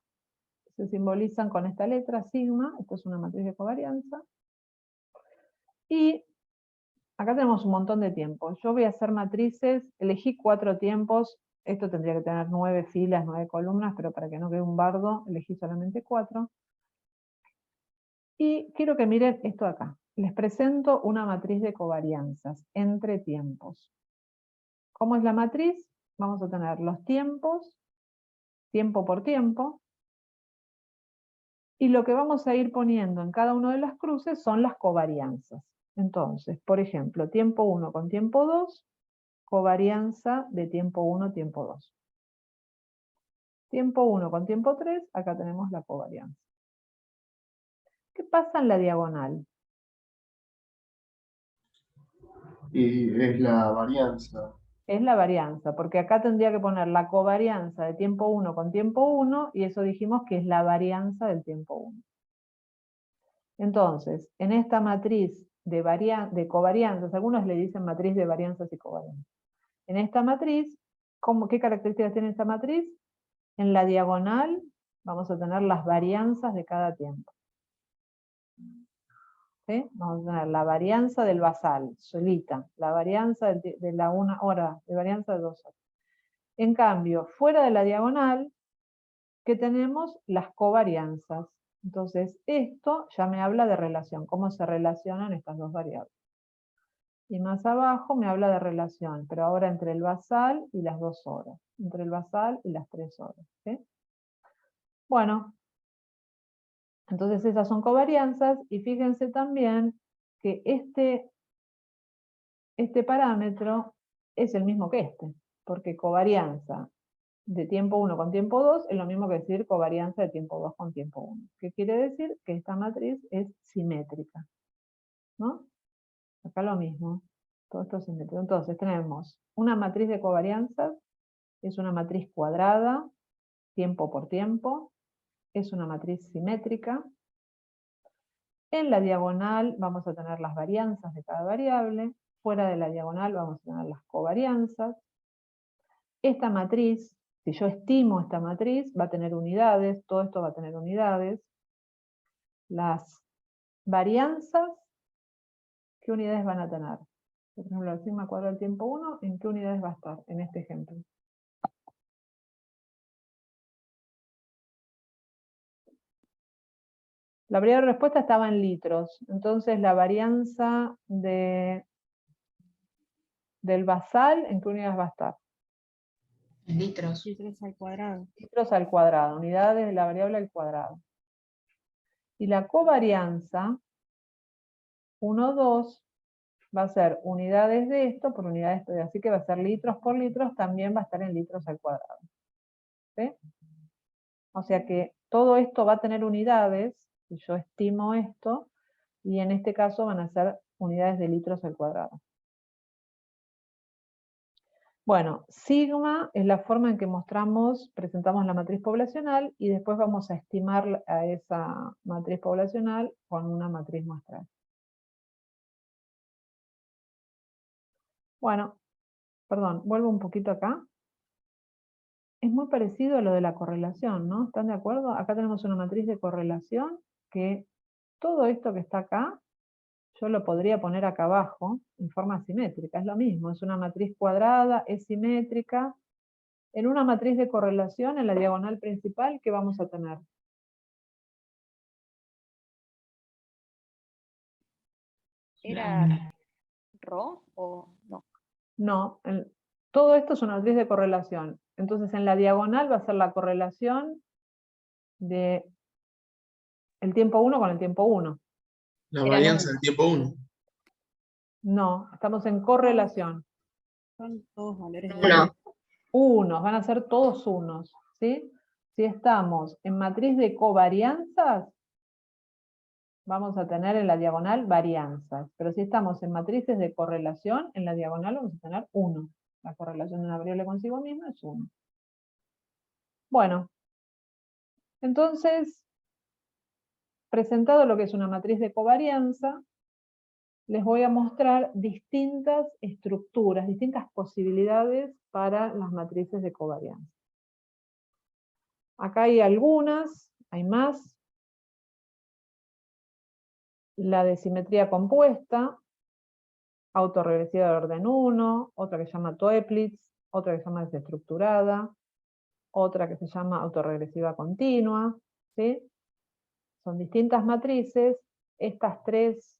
se simbolizan con esta letra, sigma. Esto es una matriz de covarianza. Y acá tenemos un montón de tiempos. Yo voy a hacer matrices, elegí 4 tiempos. Esto tendría que tener 9 filas, 9 columnas, pero para que no quede un bardo, elegí solamente 4. Y quiero que miren esto acá. Les presento una matriz de covarianzas entre tiempos. ¿Cómo es la matriz? Vamos a tener los tiempos, tiempo por tiempo, y lo que vamos a ir poniendo en cada una de las cruces son las covarianzas. Entonces, por ejemplo, tiempo 1 con tiempo 2, covarianza de tiempo 1, tiempo 2. Tiempo 1 con tiempo 3, acá tenemos la covarianza. ¿Qué pasa en la diagonal? Y es la varianza. Es la varianza, porque acá tendría que poner la covarianza de tiempo 1 con tiempo 1, y eso dijimos que es la varianza del tiempo 1. Entonces, en esta matriz de covarianzas, algunos le dicen matriz de varianzas y covarianzas. En esta matriz, ¿qué características tiene esta matriz? En la diagonal vamos a tener las varianzas de cada tiempo. ¿Sí? Vamos a tener la varianza del basal, solita, la varianza de la 1 hora, de varianza de 2 horas. En cambio, fuera de la diagonal, ¿qué tenemos? Las covarianzas. Entonces, esto ya me habla de relación, cómo se relacionan estas dos variables. Y más abajo me habla de relación, pero ahora entre el basal y las 2 horas, entre el basal y las 3 horas. ¿Sí? Bueno, entonces esas son covarianzas, y fíjense también que este parámetro es el mismo que este, porque covarianza de tiempo 1 con tiempo 2 es lo mismo que decir covarianza de tiempo 2 con tiempo 1. ¿Qué quiere decir? Que esta matriz es simétrica, ¿no? Acá lo mismo, todo esto es simétrico. Entonces tenemos una matriz de covarianzas, es una matriz cuadrada, tiempo por tiempo, es una matriz simétrica. En la diagonal vamos a tener las varianzas de cada variable, fuera de la diagonal vamos a tener las covarianzas. Esta matriz, si yo estimo esta matriz, va a tener unidades, todo esto va a tener unidades. Las varianzas, ¿qué unidades van a tener? Por ejemplo, el sigma cuadrado del tiempo 1, ¿en qué unidades va a estar en este ejemplo? La variable de respuesta estaba en litros, entonces la varianza del basal, ¿en qué unidades va a estar? En litros. Litros al cuadrado. Litros al cuadrado, unidades de la variable al cuadrado. Y la covarianza, 1, 2, va a ser unidades de esto por unidades de esto, así que va a ser litros por litros, también va a estar en litros al cuadrado. ¿Sí? O sea que todo esto va a tener unidades, si yo estimo esto, y en este caso van a ser unidades de litros al cuadrado. Bueno, sigma es la forma en que presentamos la matriz poblacional, y después vamos a estimar a esa matriz poblacional con una matriz muestral. Bueno, perdón, vuelvo un poquito acá. Es muy parecido a lo de la correlación, ¿no? ¿Están de acuerdo? Acá tenemos una matriz de correlación que todo esto que está acá, yo lo podría poner acá abajo en forma simétrica, es lo mismo, es una matriz cuadrada, es simétrica. En una matriz de correlación, en la diagonal principal, ¿qué vamos a tener? ¿Era Rho o no? No, todo esto es una matriz de correlación. Entonces en la diagonal va a ser la correlación de el tiempo 1 con el tiempo 1. La varianza del tiempo 1. No, estamos en correlación. Son todos valores de No. Unos, van a ser todos unos, ¿sí? Si estamos en matriz de covarianzas, vamos a tener en la diagonal varianzas. Pero si estamos en matrices de correlación, en la diagonal vamos a tener 1. La correlación de una variable consigo misma es 1. Bueno, entonces, presentado lo que es una matriz de covarianza, les voy a mostrar distintas estructuras, distintas posibilidades para las matrices de covarianza. Acá hay algunas, hay más. La de simetría compuesta, autorregresiva de orden 1, otra que se llama Toeplitz, otra que se llama desestructurada, otra que se llama autorregresiva continua, ¿sí? Son distintas matrices. Estas tres,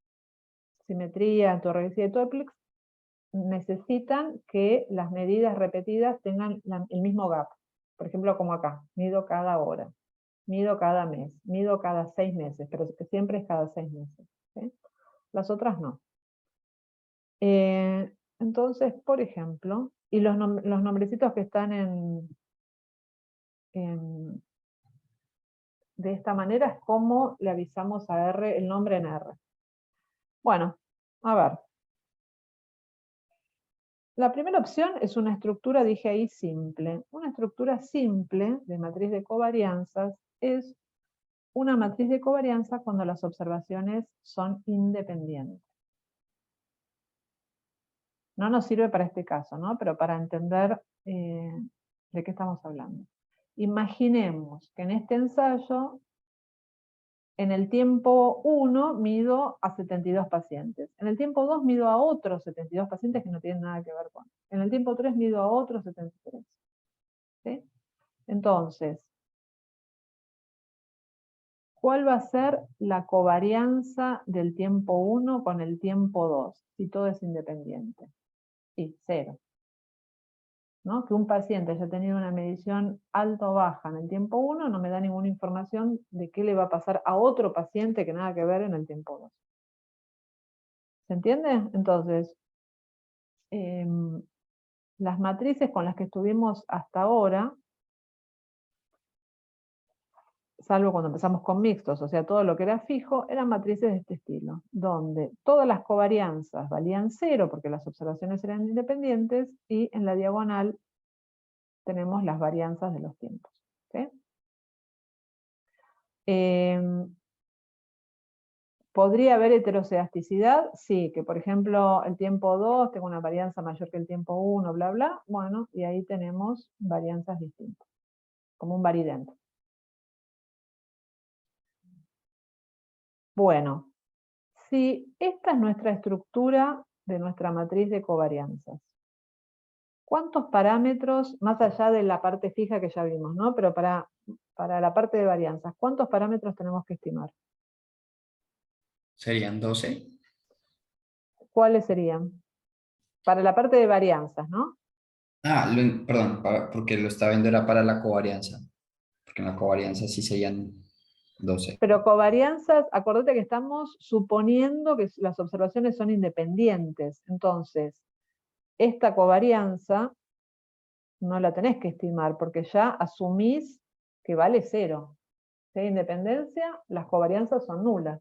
simetría, autorregresiva y Toeplitz, necesitan que las medidas repetidas tengan el mismo gap. Por ejemplo, como acá, mido cada hora, mido cada mes, mido cada 6 meses, pero siempre es cada 6 meses. ¿Sí? Las otras no. Entonces, por ejemplo, y los nombrecitos que están de esta manera es como le avisamos a R el nombre en R. Bueno, a ver. La primera opción es una estructura, dije ahí, simple. Una estructura simple de matriz de covarianzas es una matriz de covarianza cuando las observaciones son independientes. No nos sirve para este caso, ¿no? Pero para entender de qué estamos hablando. Imaginemos que en este ensayo, en el tiempo 1 mido a 72 pacientes. En el tiempo 2 mido a otros 72 pacientes que no tienen nada que ver con. En el tiempo 3 mido a otros 73. ¿Sí? Entonces, ¿cuál va a ser la covarianza del tiempo 1 con el tiempo 2? Si todo es independiente. Sí, 0. ¿No? Que un paciente haya tenido una medición alta o baja en el tiempo 1 no me da ninguna información de qué le va a pasar a otro paciente que nada que ver en el tiempo 2. ¿Se entiende? Entonces, las matrices con las que estuvimos hasta ahora, salvo cuando empezamos con mixtos, o sea, todo lo que era fijo, eran matrices de este estilo, donde todas las covarianzas valían 0 porque las observaciones eran independientes, y en la diagonal tenemos las varianzas de los tiempos. ¿Sí? ¿Podría haber heterocedasticidad? Sí, que por ejemplo el tiempo 2 tenga una varianza mayor que el tiempo 1, bla, bla. Bueno, y ahí tenemos varianzas distintas, como un varidente. Bueno, si esta es nuestra estructura de nuestra matriz de covarianzas, ¿cuántos parámetros, más allá de la parte fija que ya vimos, ¿no? Pero para la parte de varianzas, ¿cuántos parámetros tenemos que estimar? ¿Serían 12? ¿Cuáles serían? Para la parte de varianzas, ¿no? Ah, perdón, porque lo estaba viendo era para la covarianza. Porque en la covarianza sí serían 12. Pero covarianzas, acordate que estamos suponiendo que las observaciones son independientes. Entonces, esta covarianza no la tenés que estimar, porque ya asumís que vale 0. Si hay independencia, las covarianzas son nulas.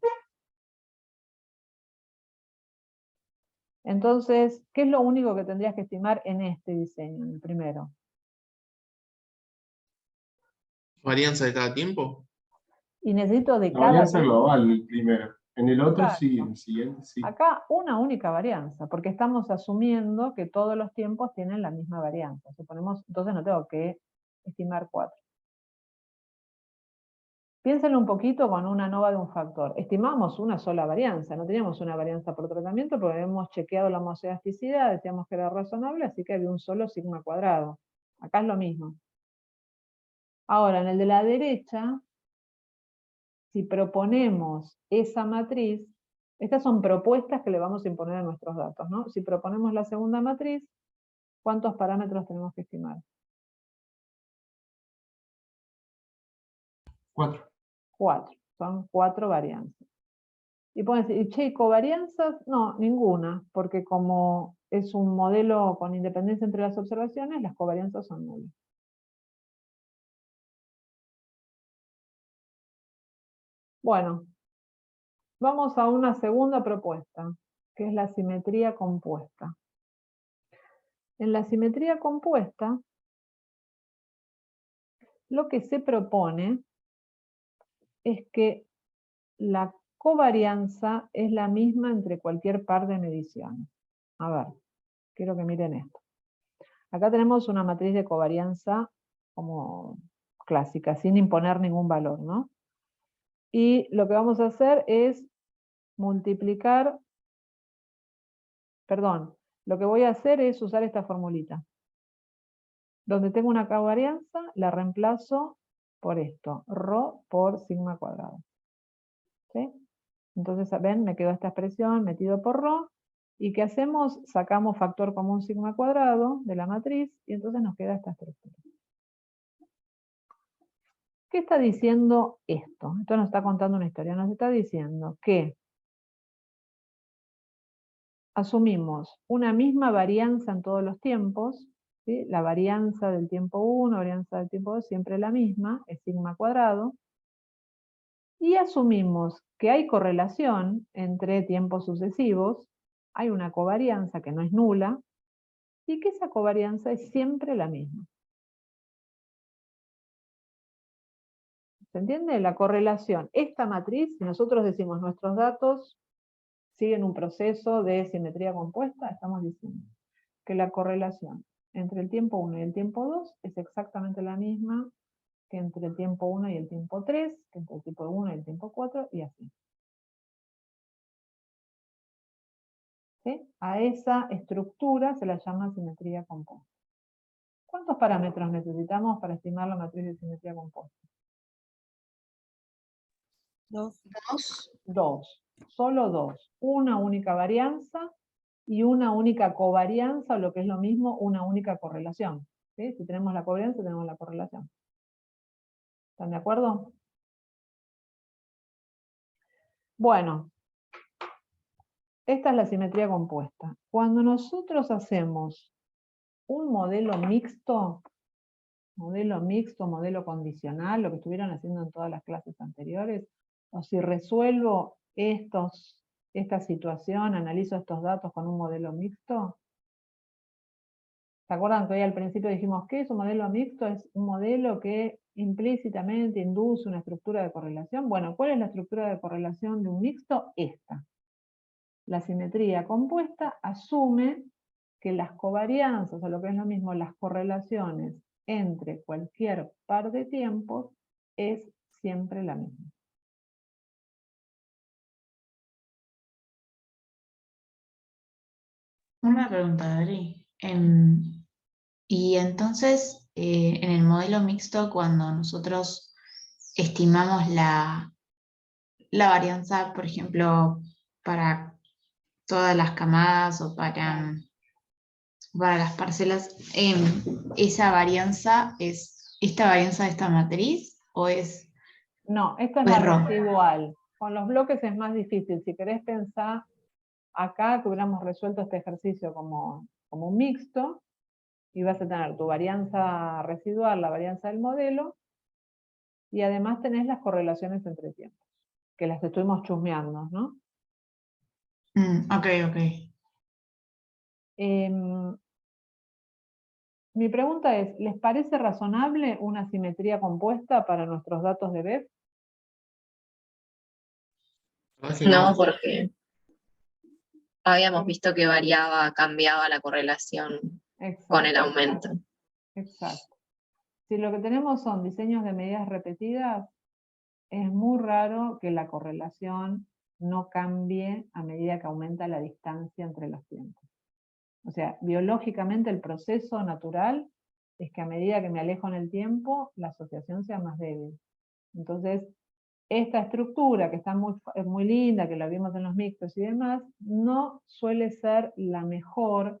Entonces, ¿qué es lo único que tendrías que estimar en este diseño, en el primero? ¿Varianza de cada tiempo? Y necesito de La cada varianza tiempo. global, el primero. En el otro sí, en Exacto. el siguiente sí. Acá una única varianza, porque estamos asumiendo que todos los tiempos tienen la misma varianza. Suponemos, entonces no tengo que estimar 4. Piénsenlo un poquito con una ANOVA de un factor. Estimamos una sola varianza, no teníamos una varianza por tratamiento porque habíamos chequeado la homocedasticidad, decíamos que era razonable, así que había un solo sigma cuadrado. Acá es lo mismo. Ahora, en el de la derecha, si proponemos esa matriz, estas son propuestas que le vamos a imponer a nuestros datos, ¿no? Si proponemos la segunda matriz, ¿cuántos parámetros tenemos que estimar? 4. 4. Son 4 varianzas. Y pueden decir, che, ¿covarianzas? No, ninguna, porque como es un modelo con independencia entre las observaciones, las covarianzas son nulas. Bueno, vamos a una segunda propuesta, que es la simetría compuesta. En la simetría compuesta, lo que se propone es que la covarianza es la misma entre cualquier par de mediciones. A ver, quiero que miren esto. Acá tenemos una matriz de covarianza como clásica, sin imponer ningún valor, ¿no? Y lo que vamos a hacer es multiplicar, perdón, lo que voy a hacer es usar esta formulita. Donde tengo una covarianza, la reemplazo por esto, ρ por sigma cuadrado. ¿Sí? Entonces, ven, me quedó esta expresión metido por ρ, y ¿qué hacemos? Sacamos factor común sigma cuadrado de la matriz, y entonces nos queda esta estructura. ¿Qué está diciendo esto? Esto nos está contando una historia, nos está diciendo que asumimos una misma varianza en todos los tiempos, ¿sí? La varianza del tiempo 1, varianza del tiempo 2, siempre la misma, es sigma cuadrado. Y asumimos que hay correlación entre tiempos sucesivos, hay una covarianza que no es nula, y que esa covarianza es siempre la misma. ¿Se entiende? La correlación. Esta matriz, si nosotros decimos nuestros datos siguen un proceso de simetría compuesta, estamos diciendo que la correlación entre el tiempo 1 y el tiempo 2 es exactamente la misma que entre el tiempo 1 y el tiempo 3, que entre el tiempo 1 y el tiempo 4, y así. ¿Sí? A esa estructura se la llama simetría compuesta. ¿Cuántos parámetros necesitamos para estimar la matriz de simetría compuesta? Dos. Dos, solo dos. Una única varianza y una única covarianza, o lo que es lo mismo, una única correlación. ¿Sí? Si tenemos la covarianza, tenemos la correlación. ¿Están de acuerdo? Bueno, esta es la simetría compuesta. Cuando nosotros hacemos un modelo mixto, modelo condicional, lo que estuvieron haciendo en todas las clases anteriores, o si resuelvo esta situación, analizo estos datos con un modelo mixto. ¿Se acuerdan que hoy al principio dijimos que es un modelo mixto? Es un modelo que implícitamente induce una estructura de correlación. Bueno, ¿cuál es la estructura de correlación de un mixto? Esta. La simetría compuesta asume que las covarianzas, o lo que es lo mismo, las correlaciones entre cualquier par de tiempos es siempre la misma. Una pregunta, Adri. Y entonces, en el modelo mixto, cuando nosotros estimamos la varianza, por ejemplo, para todas las camadas o para las parcelas, ¿esa varianza es esta varianza de esta matriz o es No, esto es más residual. Con los bloques es más difícil. Si querés pensar acá que hubiéramos resuelto este ejercicio como un mixto, y vas a tener tu varianza residual, la varianza del modelo, y además tenés las correlaciones entre tiempos, que las estuvimos chusmeando, ¿no? Ok. Mi pregunta es, ¿les parece razonable una simetría compuesta para nuestros datos de BEF? No, porque habíamos visto que cambiaba la correlación con el aumento. Exacto. Si lo que tenemos son diseños de medidas repetidas, es muy raro que la correlación no cambie a medida que aumenta la distancia entre los tiempos. O sea, biológicamente el proceso natural es que a medida que me alejo en el tiempo, la asociación sea más débil. Entonces, esta estructura, que es muy linda, que la vimos en los mixtos y demás, no suele ser la mejor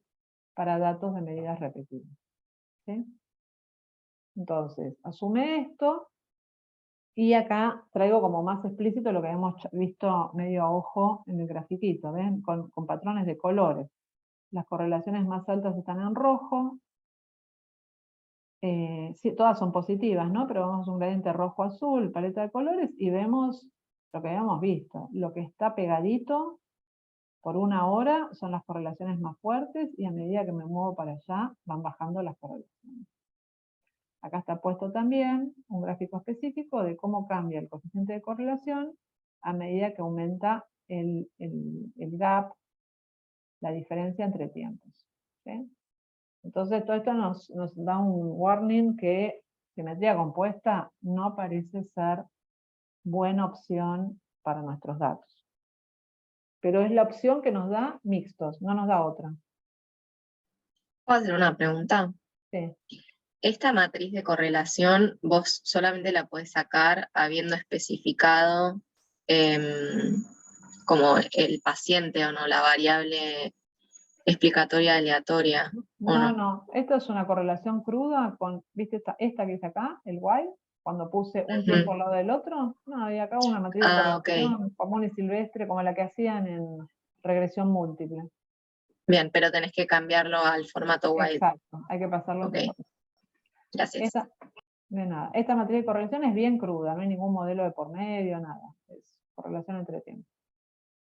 para datos de medidas repetidas. ¿Sí? Entonces, asume esto, y acá traigo como más explícito lo que hemos visto medio a ojo en el grafiquito, ¿ven? Con patrones de colores. Las correlaciones más altas están en rojo. Sí, todas son positivas, ¿no? Pero vemos un gradiente rojo-azul, paleta de colores, y vemos lo que habíamos visto. Lo que está pegadito por una hora son las correlaciones más fuertes, y a medida que me muevo para allá, van bajando las correlaciones. Acá está puesto también un gráfico específico de cómo cambia el coeficiente de correlación a medida que aumenta el gap, la diferencia entre tiempos. ¿Sí? Entonces todo esto nos da un warning que simetría compuesta no parece ser buena opción para nuestros datos. Pero es la opción que nos da mixtos, no nos da otra. ¿Puedo hacer una pregunta? Sí. Esta matriz de correlación vos solamente la podés sacar habiendo especificado como el paciente o no, la variable explicatoria aleatoria. ¿o no? No, esto es una correlación cruda con, ¿viste esta que dice acá, el Y? Cuando puse un tiempo al lado del otro, no, y acá una matriz de correlación común y silvestre como la que hacían en regresión múltiple. Bien, pero tenés que cambiarlo al formato wide. Exacto, hay que pasarlo. Ok, gracias. De nada. Esta matriz de correlación es bien cruda, no hay ningún modelo de por medio, nada. Es correlación entre tiempos.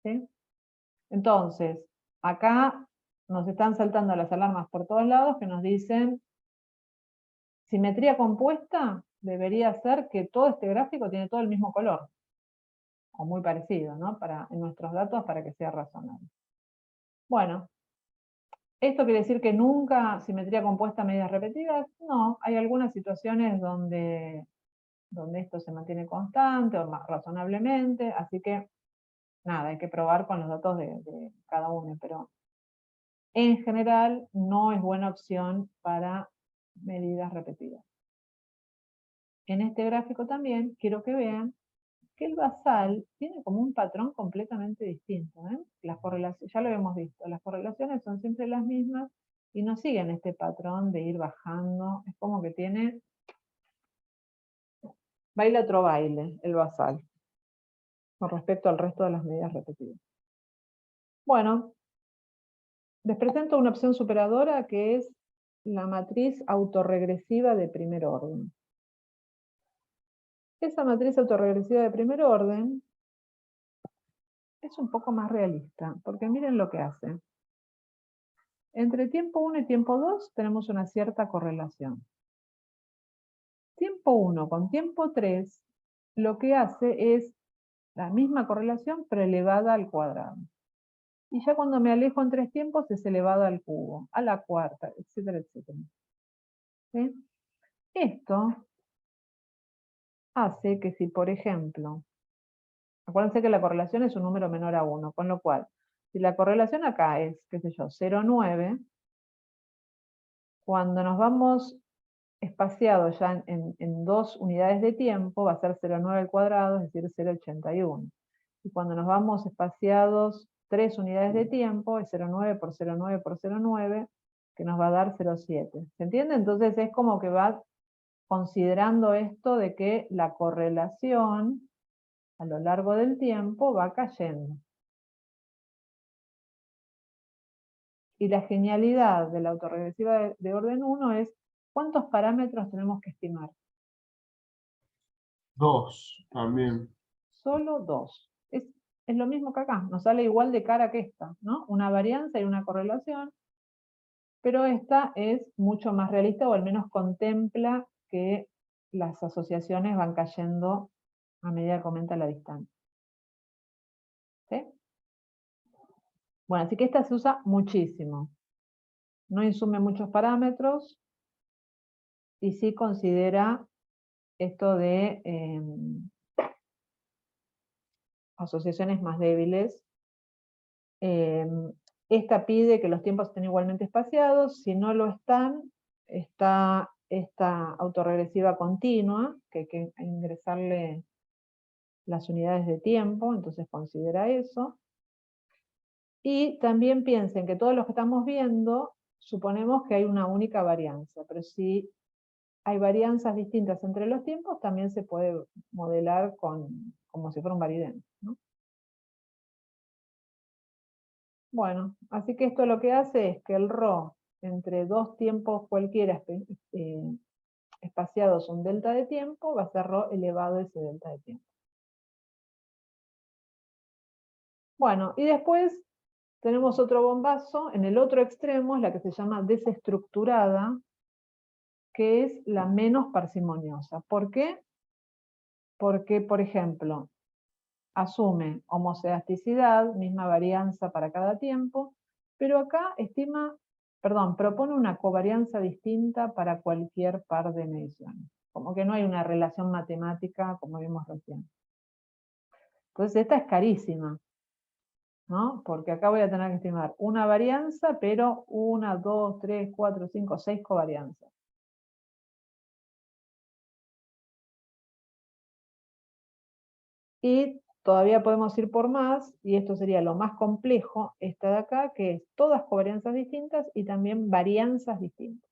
¿Sí? Entonces, acá nos están saltando las alarmas por todos lados que nos dicen simetría compuesta debería ser que todo este gráfico tiene todo el mismo color, o muy parecido, ¿no? En nuestros datos para que sea razonable. Bueno, ¿esto quiere decir que nunca simetría compuesta a medidas repetidas? No, hay algunas situaciones donde esto se mantiene constante o más razonablemente, así que nada, hay que probar con los datos de cada uno, pero en general no es buena opción para medidas repetidas. En este gráfico también quiero que vean que el basal tiene como un patrón completamente distinto. Las correlaciones, ya lo hemos visto, las correlaciones son siempre las mismas y no siguen este patrón de ir bajando, es como que baila otro baile el basal con respecto al resto de las medidas repetidas. Bueno, les presento una opción superadora que es la matriz autorregresiva de primer orden. Esa matriz autorregresiva de primer orden es un poco más realista, porque miren lo que hace. Entre tiempo 1 y tiempo 2 tenemos una cierta correlación. Tiempo 1 con tiempo 3 lo que hace es la misma correlación pero elevada al cuadrado. Y ya cuando me alejo en 3 tiempos es elevado al cubo, a la cuarta, etcétera, etcétera. ¿Sí? Esto hace que si, por ejemplo, acuérdense que la correlación es un número menor a 1, con lo cual, si la correlación acá es, qué sé yo, 0,9, cuando nos vamos espaciados ya en 2 unidades de tiempo, va a ser 0,9 al cuadrado, es decir, 0,81. Y cuando nos vamos espaciados 3 unidades de tiempo, es 0,9 por 0,9 por 0,9, que nos va a dar 0,7. ¿Se entiende? Entonces es como que va considerando esto de que la correlación a lo largo del tiempo va cayendo. Y la genialidad de la autorregresiva de orden 1 es ¿cuántos parámetros tenemos que estimar? 2 también. Solo 2. Es lo mismo que acá, nos sale igual de cara que esta, ¿no? Una varianza y una correlación, pero esta es mucho más realista, o al menos contempla que las asociaciones van cayendo a medida que aumenta la distancia. ¿Sí? Bueno, así que esta se usa muchísimo. No insume muchos parámetros y sí considera esto de asociaciones más débiles. Esta pide que los tiempos estén igualmente espaciados. Si no lo están, está esta autorregresiva continua, que hay que ingresarle las unidades de tiempo, entonces considera eso. Y también piensen que todos los que estamos viendo, suponemos que hay una única varianza, pero si hay varianzas distintas entre los tiempos, también se puede modelar como si fuera un varidén, ¿no? Bueno, así que esto lo que hace es que el ρ entre 2 tiempos cualquiera espaciados un delta de tiempo, va a ser ρ elevado a ese delta de tiempo. Bueno, y después tenemos otro bombazo, en el otro extremo es la que se llama desestructurada, que es la menos parsimoniosa. ¿Por qué? Porque, por ejemplo, asume homocedasticidad, misma varianza para cada tiempo, pero acá propone una covarianza distinta para cualquier par de mediciones. Como que no hay una relación matemática como vimos recién. Entonces esta es carísima, ¿no? Porque acá voy a tener que estimar una varianza, pero 1, 2, 3, 4, 5, 6 covarianzas. Y todavía podemos ir por más, y esto sería lo más complejo, esta de acá, que es todas covarianzas distintas y también varianzas distintas.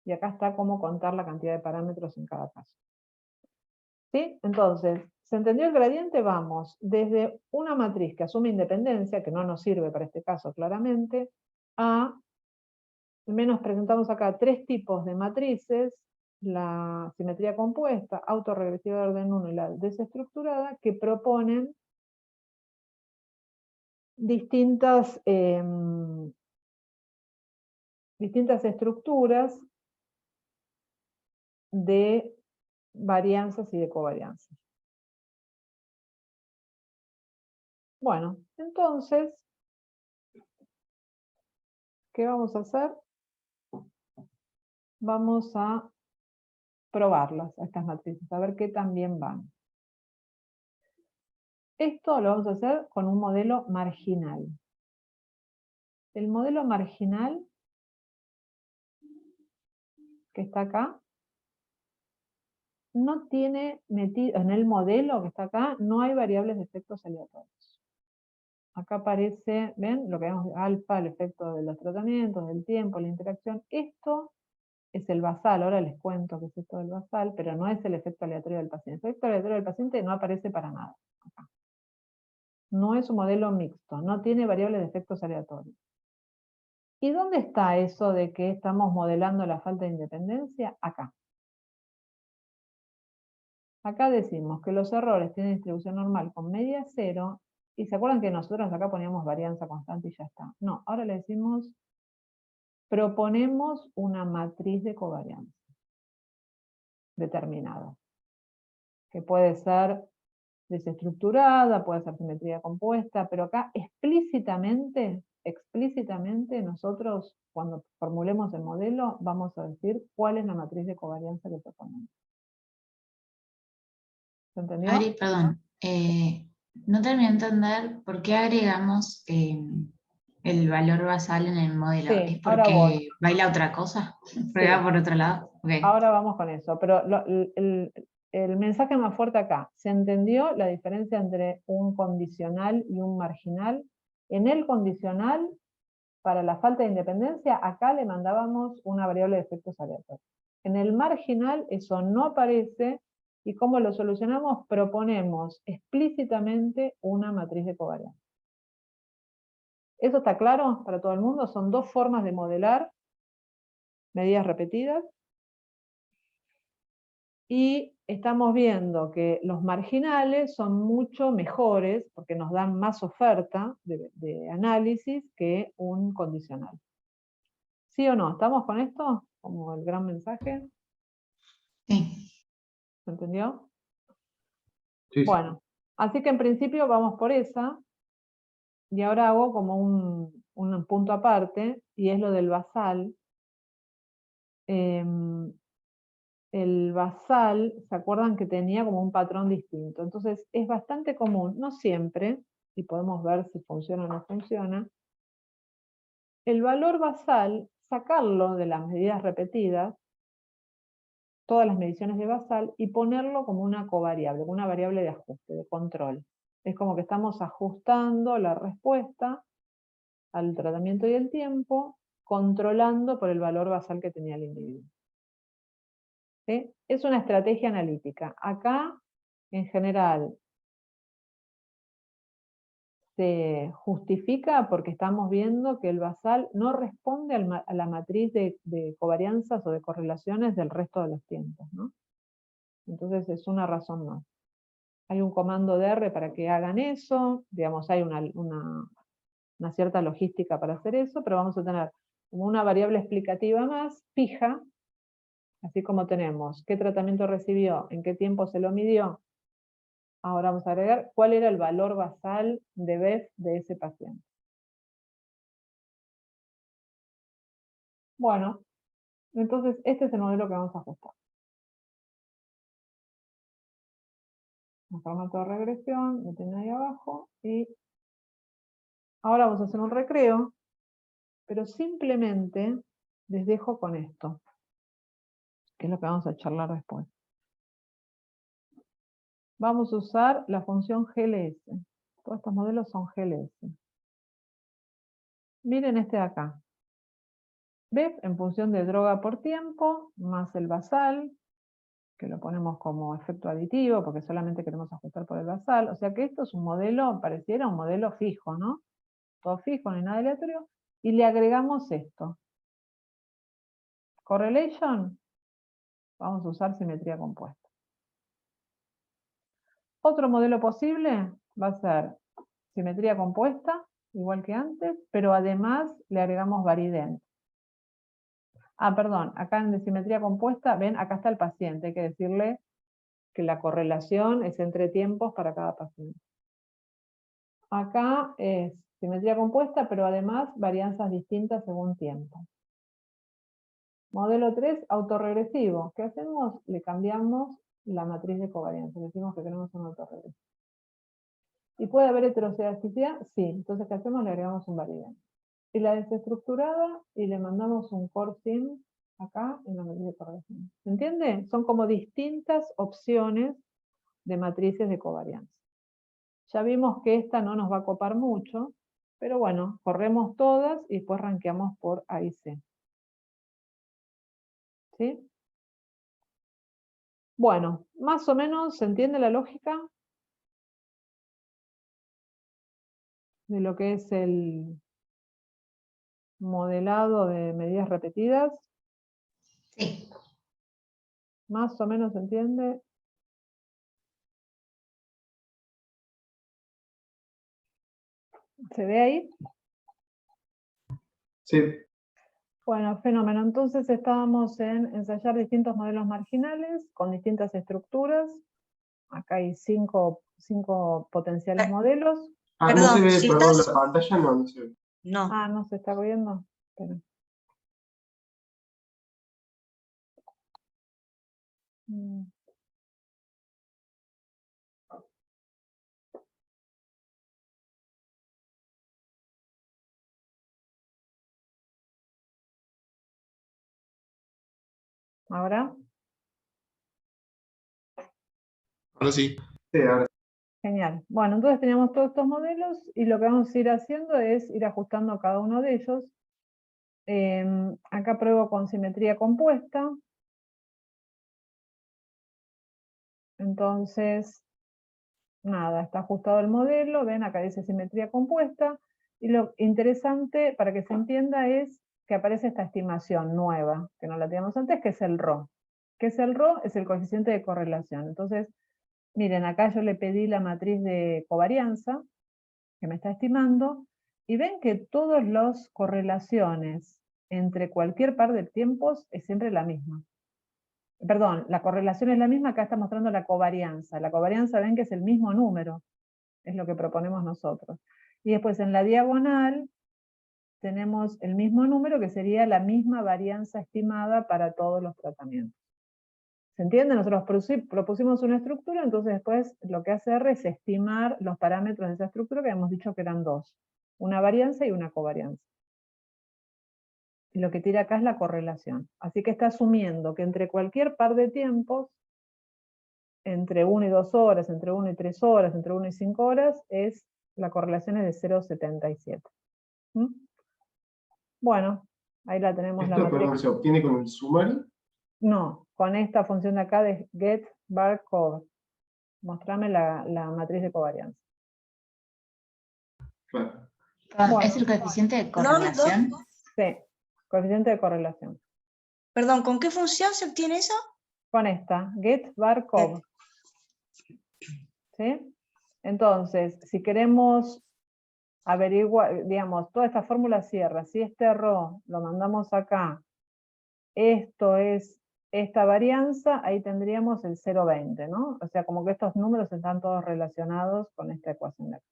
Y acá está cómo contar la cantidad de parámetros en cada caso. ¿Sí? Entonces, ¿Se entendió el gradiente? Vamos desde una matriz que asume independencia, que no nos sirve para este caso claramente, a, al menos presentamos acá 3 tipos de matrices, la simetría compuesta, autorregresiva de orden 1 y la desestructurada, que proponen distintas estructuras de varianzas y de covarianzas. Bueno, entonces, ¿qué vamos a hacer? Vamos a probarlas, a estas matrices, a ver qué tan bien van. Esto lo vamos a hacer con un modelo marginal. El modelo marginal, que está acá, no tiene metido, en el modelo que está acá, no hay variables de efectos aleatorios. Acá aparece, ¿ven? Lo que vemos, alfa, el efecto de los tratamientos, del tiempo, la interacción. Esto es el basal, ahora les cuento qué es esto del basal, pero no es el efecto aleatorio del paciente. El efecto aleatorio del paciente no aparece para nada acá. No es un modelo mixto, no tiene variables de efectos aleatorios. ¿Y dónde está eso de que estamos modelando la falta de independencia? Acá. Acá decimos que los errores tienen distribución normal con media cero, y se acuerdan que nosotros acá poníamos varianza constante y ya está. No, ahora le decimos, proponemos una matriz de covarianza determinada, que puede ser desestructurada, puede ser simetría compuesta, pero acá explícitamente nosotros, cuando formulemos el modelo, vamos a decir cuál es la matriz de covarianza que proponemos. ¿Se entendió? Ari, perdón, no terminé de entender por qué agregamos el valor basal en el modelo. Sí, ¿Es ahora voy. porque baila otra cosa? ¿Porque va por otro lado? Ok. Ahora vamos con eso, pero el mensaje más fuerte acá, ¿se entendió la diferencia entre un condicional y un marginal? En el condicional, para la falta de independencia, acá le mandábamos una variable de efectos aleatorios. En el marginal eso no aparece, y ¿cómo lo solucionamos? Proponemos explícitamente una matriz de covarianza. ¿Eso está claro para todo el mundo? Son 2 formas de modelar medidas repetidas. Y estamos viendo que los marginales son mucho mejores, porque nos dan más oferta de análisis que un condicional. ¿Sí o no? ¿Estamos con esto? Como el gran mensaje. Sí. ¿Se entendió? Sí, sí. Bueno, así que en principio vamos por esa, y ahora hago como un punto aparte, y es lo del basal. El basal, ¿se acuerdan que tenía como un patrón distinto? Entonces es bastante común, no siempre, y podemos ver si funciona o no funciona, el valor basal, sacarlo de las medidas repetidas, todas las mediciones de basal, y ponerlo como una covariable, como una variable de ajuste, de control. Es como que estamos ajustando la respuesta al tratamiento y el tiempo, controlando por el valor basal que tenía el individuo. ¿Sí? Es una estrategia analítica. Acá, en general, se justifica porque estamos viendo que el basal no responde a la matriz de covarianzas o de correlaciones del resto de los tiempos, ¿no? Entonces es una razón más. Hay un comando de R para que hagan eso, digamos, hay una cierta logística para hacer eso, pero vamos a tener como una variable explicativa más, fija, así como tenemos qué tratamiento recibió, en qué tiempo se lo midió. Ahora vamos a agregar cuál era el valor basal de BEF de ese paciente. Bueno, entonces este es el modelo que vamos a ajustar. Un formato de regresión, lo tienen ahí abajo, y ahora vamos a hacer un recreo, pero simplemente les dejo con esto, que es lo que vamos a charlar después. Vamos a usar la función GLS. Todos estos modelos son GLS. Miren este de acá. BEF en función de droga por tiempo, más el basal, que lo ponemos como efecto aditivo, porque solamente queremos ajustar por el basal. O sea que esto es un modelo, pareciera un modelo fijo, ¿no? Todo fijo, no hay nada aleatorio. Y le agregamos esto. Correlation, vamos a usar simetría compuesta. Otro modelo posible va a ser simetría compuesta, igual que antes, pero además le agregamos varident. Ah, perdón, acá en de simetría compuesta, ven, acá está el paciente, hay que decirle que la correlación es entre tiempos para cada paciente. Acá es simetría compuesta, pero además varianzas distintas según tiempo. Modelo 3, autorregresivo. ¿Qué hacemos? Le cambiamos la matriz de covarianza. Le decimos que queremos un autorregresivo. ¿Y puede haber heterocedasticidad? Sí. Entonces, ¿qué hacemos? Le agregamos un variante. Y la desestructurada y le mandamos un core-sim acá en la matriz de correlación. ¿Se entiende? Son como distintas opciones de matrices de covarianza. Ya vimos que esta no nos va a copar mucho, pero bueno, corremos todas y después rankeamos por A y C. ¿Sí? Bueno, más o menos se entiende la lógica de lo que es el modelado de medidas repetidas. Sí. Más o menos se entiende. ¿Se ve ahí? Sí. Bueno, fenómeno. Entonces estábamos en ensayar distintos modelos marginales con distintas estructuras. Acá hay cinco potenciales modelos. Ah, no se ve, perdón, la pantalla no se ve. No. Ah, no se está viendo. Espera. ¿Ahora? Ahora sí. Sí, ahora. Genial. Bueno, entonces teníamos todos estos modelos y lo que vamos a ir haciendo es ir ajustando cada uno de ellos. Acá pruebo con simetría compuesta. Entonces, nada, está ajustado el modelo. Ven, acá dice simetría compuesta. Y lo interesante, para que se entienda, es que aparece esta estimación nueva, que no la teníamos antes, que es el ρ. ¿Qué es el ρ? Es el coeficiente de correlación. Entonces, miren, acá yo le pedí la matriz de covarianza, que me está estimando, y ven que todas las correlaciones entre cualquier par de tiempos es siempre la misma. Perdón, la correlación es la misma, acá está mostrando la covarianza. La covarianza ven que es el mismo número, es lo que proponemos nosotros. Y después en la diagonal tenemos el mismo número que sería la misma varianza estimada para todos los tratamientos. ¿Se entiende? Nosotros propusimos una estructura, entonces después lo que hace R es estimar los parámetros de esa estructura que habíamos dicho que eran dos. Una varianza y una covarianza. Y lo que tira acá es la correlación. Así que está asumiendo que entre cualquier par de tiempos, entre 1 y 2 horas, entre 1 y 3 horas, entre 1 y 5 horas, la correlación es de 0,77. ¿Mm? Bueno, ahí la tenemos la ¿Esto, matriz. perdón, se obtiene con el summary? No, con esta función de acá de get bar cover. Mostrame la matriz de covarianza. Claro. Perdón, ¿es el coeficiente de correlación? Sí, coeficiente de correlación. Perdón, ¿con qué función se obtiene eso? Con esta, get bar cover. ¿Sí? Entonces, si queremos averiguar, digamos, toda esta fórmula cierra, si este ρ lo mandamos acá, esto es esta varianza, ahí tendríamos el 0,20, ¿no? O sea, como que estos números están todos relacionados con esta ecuación de acá.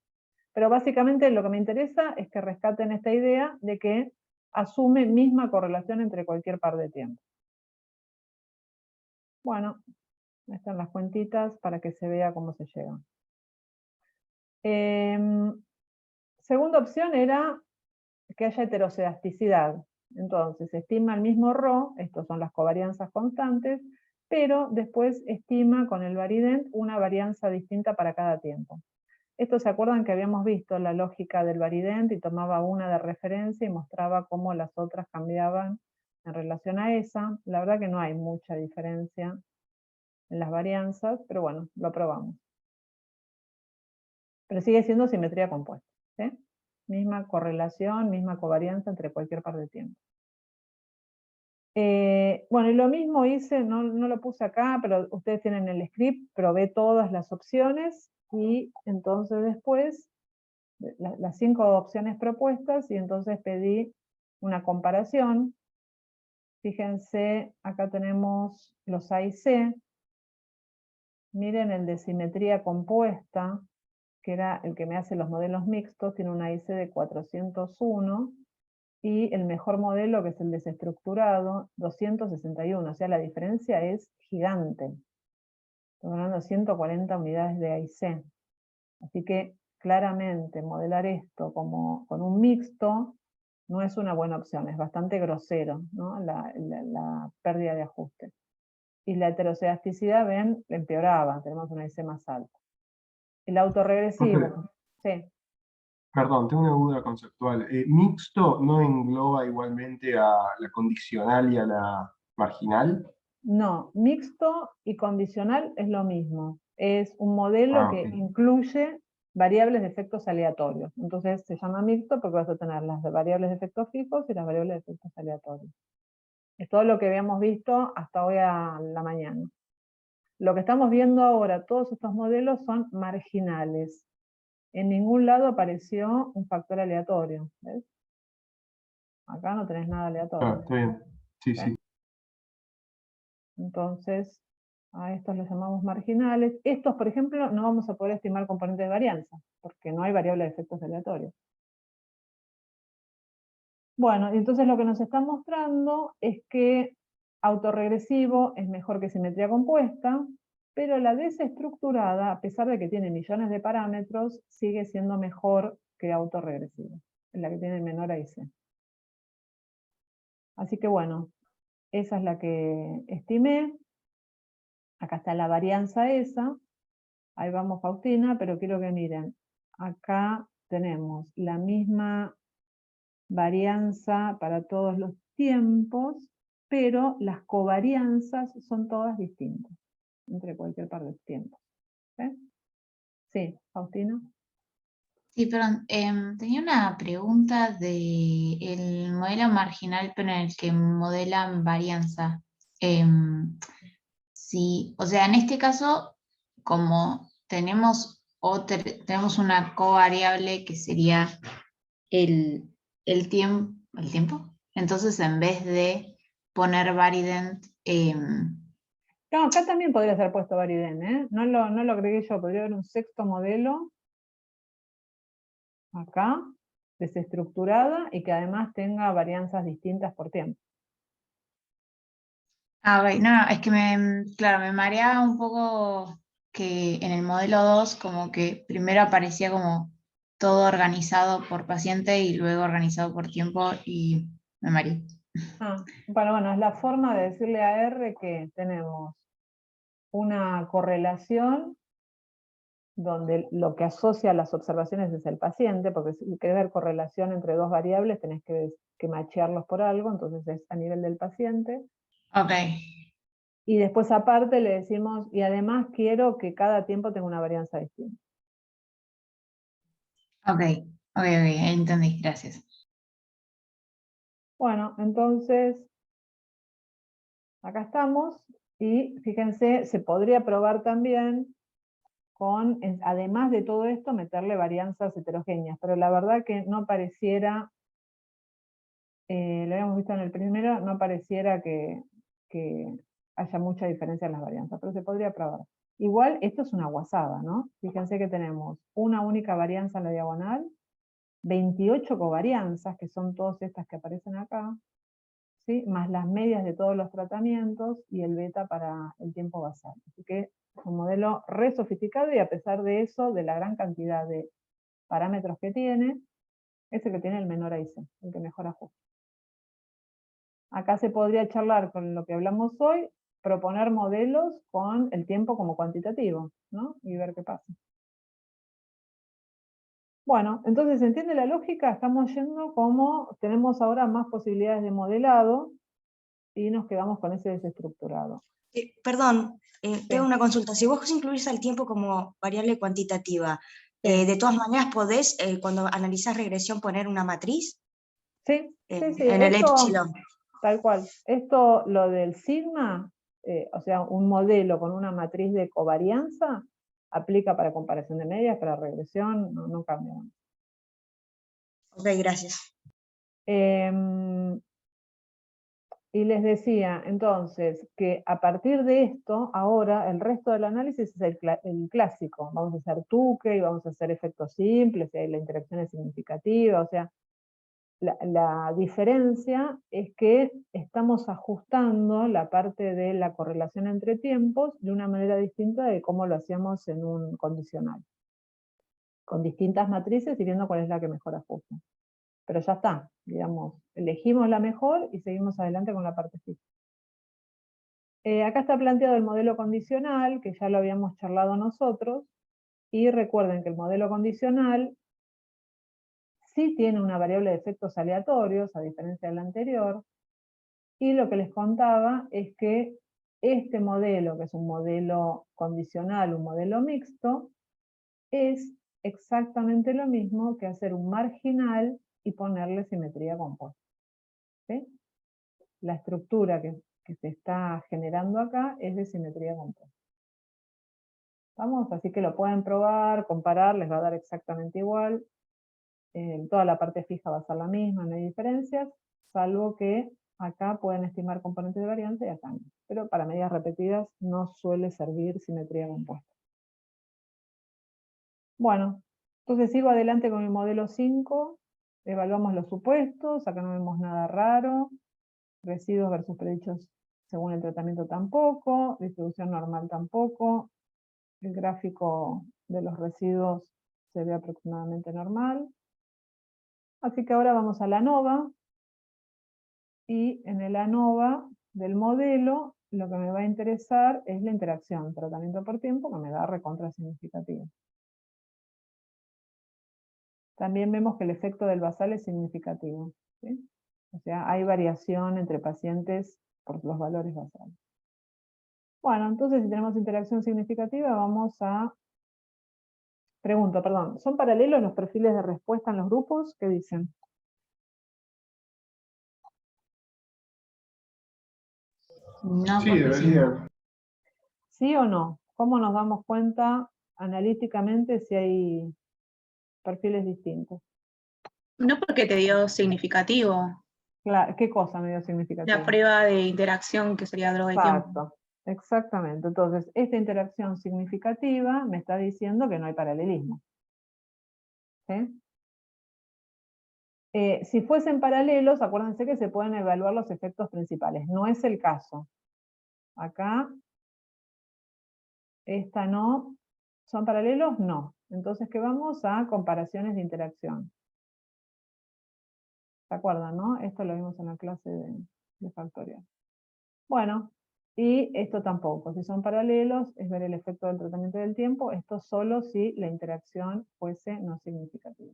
Pero básicamente lo que me interesa es que rescaten esta idea de que asume misma correlación entre cualquier par de tiempos. Bueno, están las cuentitas para que se vea cómo se llega. Segunda opción era que haya heterocedasticidad. Entonces, se estima el mismo ρ, estos son las covarianzas constantes, pero después estima con el varident una varianza distinta para cada tiempo. Esto se acuerdan que habíamos visto la lógica del varident y tomaba una de referencia y mostraba cómo las otras cambiaban en relación a esa. La verdad que no hay mucha diferencia. en las varianzas, pero bueno, lo probamos. Pero sigue siendo simetría compuesta, ¿sí? Misma correlación, misma covarianza entre cualquier par de tiempo. Bueno, y lo mismo hice, no lo puse acá, pero ustedes tienen el script, probé todas las opciones, y entonces después, las 5 opciones propuestas, y entonces pedí una comparación. Fíjense, acá tenemos los A y C. Miren el de simetría compuesta, que era el que me hace los modelos mixtos, tiene una IC de 401, y el mejor modelo, que es el desestructurado, 261, o sea, la diferencia es gigante. Estamos hablando de 140 unidades de AIC. Así que, claramente, modelar esto como con un mixto no es una buena opción, es bastante grosero, ¿no? la pérdida de ajuste. Y la heterocedasticidad, ven, empeoraba, tenemos una IC más alta. El autorregresivo, sí. Perdón, tengo una duda conceptual. ¿Mixto no engloba igualmente a la condicional y a la marginal? No, mixto y condicional es lo mismo. Es un modelo que incluye variables de efectos aleatorios. Entonces se llama mixto porque vas a tener las variables de efectos fijos y las variables de efectos aleatorios. Es todo lo que habíamos visto hasta hoy a la mañana. Lo que estamos viendo ahora, todos estos modelos son marginales. En ningún lado apareció un factor aleatorio. ¿Ves? Acá no tenés nada aleatorio. Ah, está bien. Sí, sí. Entonces, a estos los llamamos marginales. Estos, por ejemplo, no vamos a poder estimar componentes de varianza, porque no hay variable de efectos aleatorios. Bueno, y entonces lo que nos está mostrando es que autorregresivo es mejor que simetría compuesta, pero la desestructurada, a pesar de que tiene millones de parámetros, sigue siendo mejor que autorregresivo, es la que tiene menor AIC. Así que bueno, esa es la que estimé. Acá está la varianza esa. Ahí vamos, Faustina, pero quiero que miren. Acá tenemos la misma varianza para todos los tiempos, pero las covarianzas son todas distintas, entre cualquier par de tiempos. Sí, Faustina. Sí, perdón. Tenía una pregunta del modelo marginal, pero en el que modelan varianza. Sí, o sea, en este caso, como tenemos una covariable que sería el tiempo, entonces en vez de poner Varident, No, acá también podría ser puesto Variden, ¿eh? No lo agregué yo, podría haber un sexto modelo acá, desestructurada, y que además tenga varianzas distintas por tiempo. ok, no, es que claro, me mareaba un poco que en el modelo 2 como que primero aparecía como todo organizado por paciente y luego organizado por tiempo y me mareé. Bueno, es la forma de decirle a R que tenemos una correlación donde lo que asocia las observaciones es el paciente, porque si querés ver correlación entre dos variables tenés que machearlos por algo, entonces es a nivel del paciente. Ok. Y después aparte le decimos, y además quiero que cada tiempo tenga una varianza distinta. Ok, entendí, gracias. Bueno, entonces, acá estamos, y fíjense, se podría probar también con, además de todo esto, meterle varianzas heterogéneas, pero la verdad que no pareciera, lo habíamos visto en el primero, no pareciera que haya mucha diferencia en las varianzas, pero se podría probar. Igual, esto es una guasada, ¿no? Fíjense que tenemos una única varianza en la diagonal, 28 covarianzas, que son todas estas que aparecen acá, ¿sí? Más las medias de todos los tratamientos y el beta para el tiempo basal. Así que es un modelo re sofisticado, y a pesar de eso, de la gran cantidad de parámetros que tiene, es el que tiene el menor AIC, el que mejor ajusta. Acá se podría charlar con lo que hablamos hoy, proponer modelos con el tiempo como cuantitativo, ¿no? Y ver qué pasa. Bueno, entonces, ¿se entiende la lógica? Estamos yendo como tenemos ahora más posibilidades de modelado y nos quedamos con ese desestructurado. Perdón, Sí. tengo una consulta. Si vos incluís al tiempo como variable cuantitativa, Sí. de todas maneras podés, cuando analizás regresión, poner una matriz Sí, sí, en el esto, epsilon. tal cual. Esto, lo del sigma, o sea, un modelo con una matriz de covarianza, aplica para comparación de medias, para regresión, no cambia. Ok, gracias. Y les decía, entonces, que a partir de esto, ahora, el resto del análisis es el clásico. Vamos a hacer Tukey, vamos a hacer efectos simples, si la interacción es significativa, o sea, la diferencia es que estamos ajustando la parte de la correlación entre tiempos de una manera distinta de cómo lo hacíamos en un condicional. Con distintas matrices y viendo cuál es la que mejor ajusta. Pero ya está, digamos, elegimos la mejor y seguimos adelante con la parte fija. Acá está planteado el modelo condicional, que ya lo habíamos charlado nosotros, y recuerden que el modelo condicional sí tiene una variable de efectos aleatorios, a diferencia del anterior, y lo que les contaba es que este modelo, que es un modelo condicional, un modelo mixto, es exactamente lo mismo que hacer un marginal y ponerle simetría compuesta. ¿Sí? La estructura que se está generando acá es de simetría compuesta. ¿Vamos? Así que lo pueden probar, comparar, les va a dar exactamente igual. Toda la parte fija va a ser la misma, no hay diferencias, salvo que acá pueden estimar componentes de varianza y acá no. Pero para medidas repetidas no suele servir simetría compuesta. Bueno, entonces sigo adelante con el modelo 5, evaluamos los supuestos, acá no vemos nada raro, residuos versus predichos según el tratamiento tampoco, distribución normal tampoco, el gráfico de los residuos se ve aproximadamente normal. Así que ahora vamos a la ANOVA, y en el ANOVA del modelo lo que me va a interesar es la interacción, tratamiento por tiempo, que me da recontra significativo. También vemos que el efecto del basal es significativo, ¿sí? O sea, hay variación entre pacientes por los valores basales. Bueno, entonces si tenemos interacción significativa, vamos a... Pregunto, perdón, ¿son paralelos los perfiles de respuesta en los grupos? ¿Qué dicen? No, Sí, porque sí. debería. ¿Sí o no? ¿Cómo nos damos cuenta analíticamente si hay perfiles distintos? No porque te dio significativo. Claro, ¿qué cosa me dio significativo? La prueba de interacción, que sería droga de tiempo. Exacto, exactamente. Entonces, esta interacción significativa me está diciendo que no hay paralelismo. ¿Sí? Si fuesen paralelos, acuérdense que se pueden evaluar los efectos principales. No es el caso. Acá, esta no. ¿Son paralelos? No. Entonces, ¿qué vamos? A comparaciones de interacción. ¿Se acuerdan, no? Esto lo vimos en la clase de factorial. Bueno, y esto tampoco. Si son paralelos, es ver el efecto del tratamiento del tiempo. Esto solo si la interacción fuese no significativa.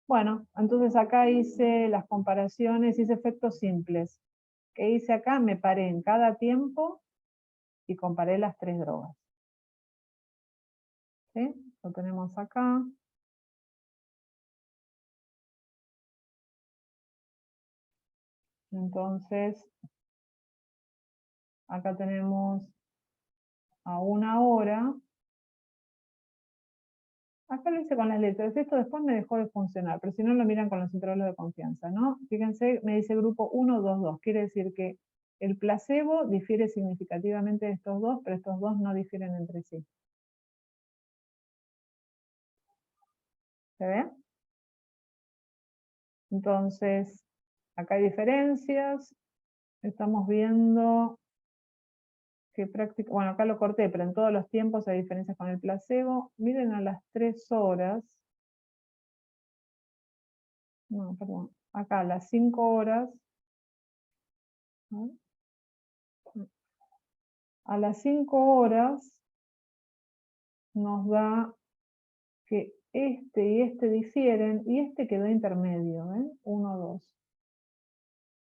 Bueno, entonces acá hice las comparaciones, hice efectos simples. ¿Qué hice acá? Me paré en cada tiempo y comparé las 3 drogas. ¿Sí? Lo tenemos acá. Entonces, acá tenemos a 1 hora. Acá lo hice con las letras, esto después me dejó de funcionar, pero si no lo miran con los intervalos de confianza, ¿no? Fíjense, me dice grupo 1, 2, 2, quiere decir que el placebo difiere significativamente de estos dos, pero estos dos no difieren entre sí. ¿Se ve? Entonces, acá hay diferencias, estamos viendo que prácticamente, bueno, acá lo corté, pero en todos los tiempos hay diferencias con el placebo. Miren a las 3 horas, no, perdón, acá a las 5 horas, ¿no? A las 5 horas nos da que este y este difieren, y este quedó intermedio, ¿ven? 1, 2.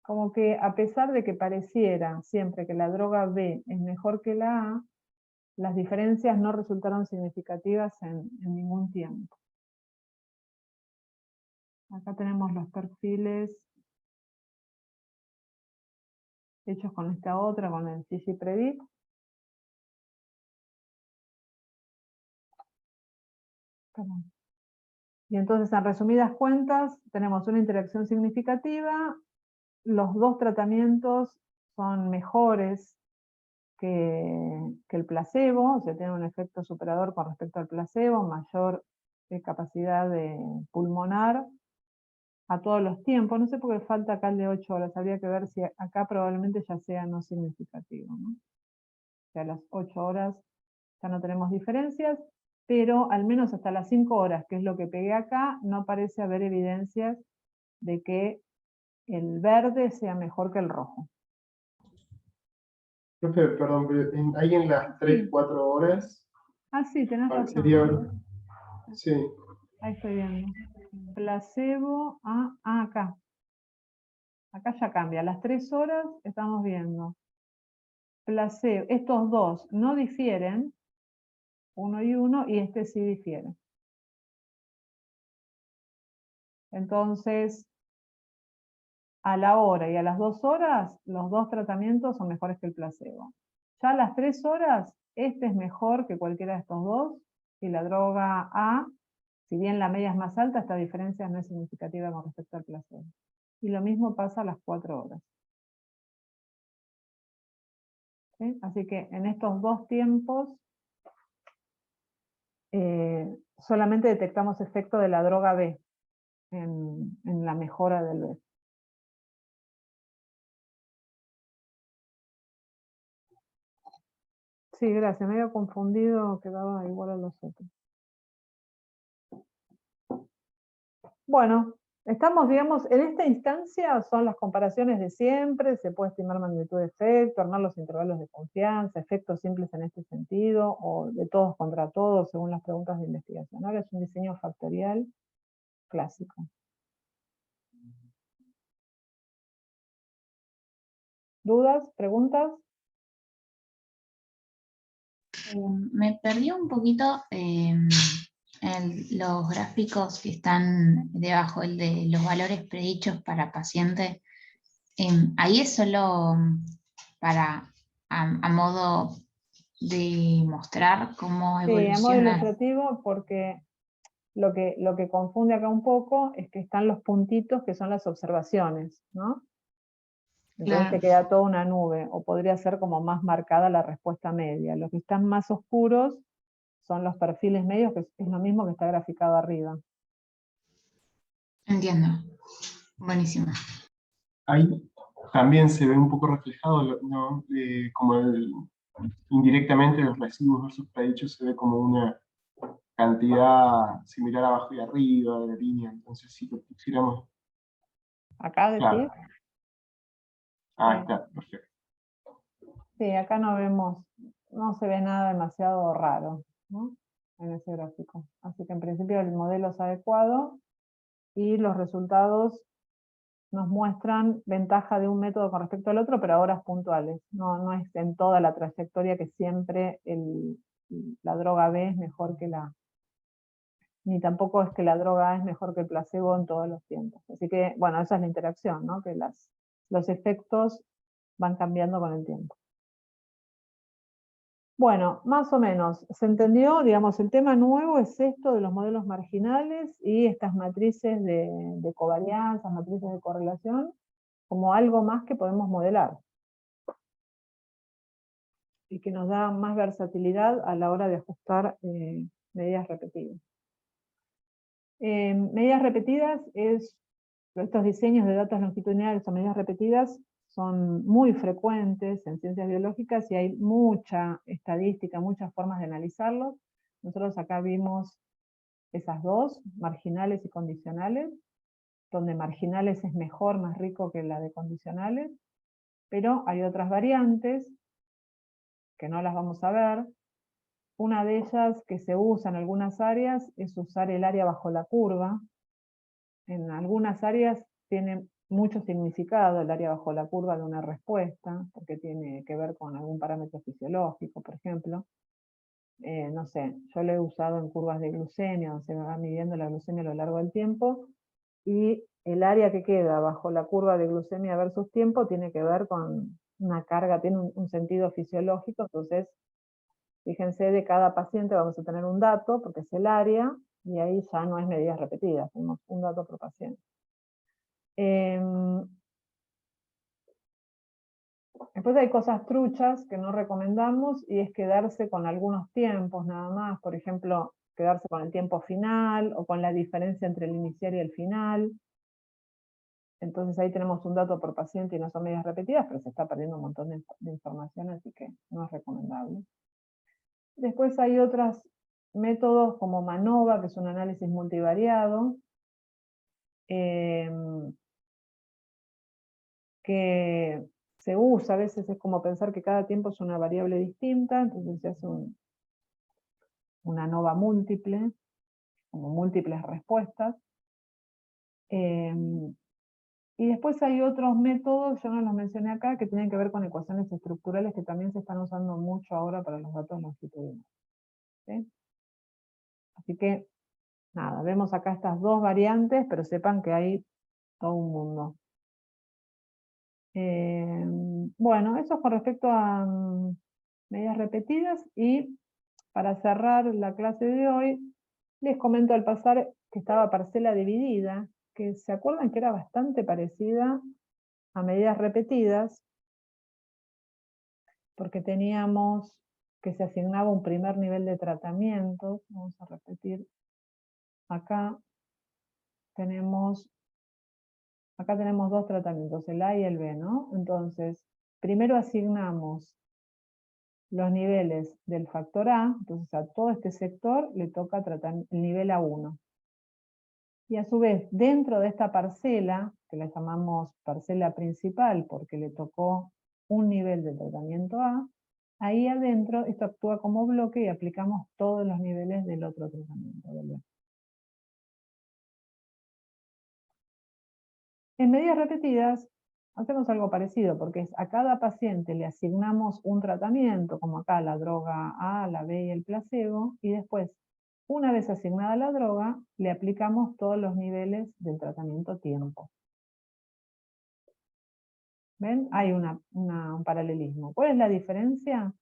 como que a pesar de que pareciera siempre que la droga B es mejor que la A, las diferencias no resultaron significativas en ningún tiempo. Acá tenemos los perfiles hechos con esta otra, con el CG-Predict. Y entonces, en resumidas cuentas, tenemos una interacción significativa, los dos tratamientos son mejores que el placebo, o sea, tienen un efecto superador con respecto al placebo, mayor capacidad de pulmonar a todos los tiempos. No sé por qué falta acá el de 8 horas, habría que ver si acá probablemente ya sea no significativo, ¿no? O sea, a las 8 horas ya no tenemos diferencias, pero al menos hasta las 5 horas, que es lo que pegué acá, no parece haber evidencias de que el verde sea mejor que el rojo. Profe, perdón, pero ahí en las 3, 4 horas, Ah, sí, tenés razón. parecería, sí, Ahí estoy viendo. Placebo, acá. Acá ya cambia. A las 3 horas estamos viendo. Placebo, estos dos no difieren, 1 y 1, y este sí difiere. Entonces, a la hora y a las 2 horas, los dos tratamientos son mejores que el placebo. Ya a las 3 horas, este es mejor que cualquiera de estos dos, y la droga A, si bien la media es más alta, esta diferencia no es significativa con respecto al placebo. Y lo mismo pasa a las 4 horas. ¿Sí? Así que en estos dos tiempos, solamente detectamos efecto de la droga B en la mejora del B. Sí, gracias, me había confundido, quedaba igual a los otros. Bueno, estamos, digamos, en esta instancia son las comparaciones de siempre, se puede estimar magnitud de efecto, armar los intervalos de confianza, efectos simples en este sentido, o de todos contra todos, según las preguntas de investigación. Ahora es un diseño factorial clásico. ¿Dudas? ¿Preguntas? Me perdí un poquito los gráficos que están debajo, el de los valores predichos para pacientes. Ahí es solo para, a modo de mostrar cómo Sí, a modo evoluciona. ilustrativo, porque lo que confunde acá un poco es que están los puntitos que son las observaciones, ¿no? Entonces te queda toda una nube, o podría ser como más marcada la respuesta media. Los que están más oscuros son los perfiles medios, que es lo mismo que está graficado arriba. Entiendo. Buenísimo. ahí también se ve un poco reflejado, ¿no? Como indirectamente los residuos versus predichos se ve como una cantidad similar abajo y arriba de la línea, entonces si lo pusiéramos... Acá decís. Claro. Ah, está, perfecto. Sí, acá no vemos, no se ve nada demasiado raro, ¿no? En ese gráfico. Así que en principio el modelo es adecuado y los resultados nos muestran ventaja de un método con respecto al otro, pero a horas puntuales. No es en toda la trayectoria que siempre la droga B es mejor que la A. Ni tampoco es que la droga A es mejor que el placebo en todos los tiempos. Así que, bueno, esa es la interacción, ¿no? Que los efectos van cambiando con el tiempo. Bueno, más o menos, ¿se entendió? Digamos, el tema nuevo es esto de los modelos marginales y estas matrices de covarianza, matrices de correlación, como algo más que podemos modelar. Y que nos da más versatilidad a la hora de ajustar medidas repetidas. Medidas repetidas estos diseños de datos longitudinales o medidas repetidas son muy frecuentes en ciencias biológicas y hay mucha estadística, muchas formas de analizarlos. Nosotros acá vimos esas dos, marginales y condicionales, donde marginales es mejor, más rico que la de condicionales, pero hay otras variantes que no las vamos a ver. Una de ellas que se usa en algunas áreas es usar el área bajo la curva. En algunas áreas tiene mucho significado el área bajo la curva de una respuesta, porque tiene que ver con algún parámetro fisiológico, por ejemplo. No sé, yo lo he usado en curvas de glucemia, donde se va midiendo la glucemia a lo largo del tiempo, y el área que queda bajo la curva de glucemia versus tiempo tiene que ver con una carga, tiene un sentido fisiológico, entonces, fíjense, de cada paciente vamos a tener un dato, porque es el área, y ahí ya no es medidas repetidas, tenemos un dato por paciente. Después hay cosas truchas que no recomendamos, y es quedarse con algunos tiempos nada más, por ejemplo, quedarse con el tiempo final, o con la diferencia entre el inicial y el final. Entonces ahí tenemos un dato por paciente y no son medidas repetidas, pero se está perdiendo un montón de información, así que no es recomendable. Después hay otros métodos como MANOVA, que es un análisis multivariado, que se usa, a veces es como pensar que cada tiempo es una variable distinta, entonces se hace una ANOVA múltiple, como múltiples respuestas. Y después hay otros métodos, yo no los mencioné acá, que tienen que ver con ecuaciones estructurales que también se están usando mucho ahora para los datos longitudinales. ¿Sí? Así que, nada, vemos acá estas dos variantes, pero sepan que hay todo un mundo. Bueno, eso es con respecto a medidas repetidas, y para cerrar la clase de hoy, les comento al pasar que estaba parcela dividida, que se acuerdan que era bastante parecida a medidas repetidas, porque teníamos que se asignaba un primer nivel de tratamiento. Vamos a repetir acá. Acá tenemos dos tratamientos, el A y el B, ¿no? Entonces, primero asignamos los niveles del factor A, entonces a todo este sector le toca tratar el nivel A1. Y a su vez, dentro de esta parcela, que la llamamos parcela principal porque le tocó un nivel de tratamiento A, ahí adentro esto actúa como bloque y aplicamos todos los niveles del otro tratamiento. En medidas repetidas hacemos algo parecido, porque a cada paciente le asignamos un tratamiento, como acá la droga A, la B y el placebo, y después, una vez asignada la droga, le aplicamos todos los niveles del tratamiento tiempo. ¿Ven? Hay un paralelismo. ¿Cuál es la diferencia?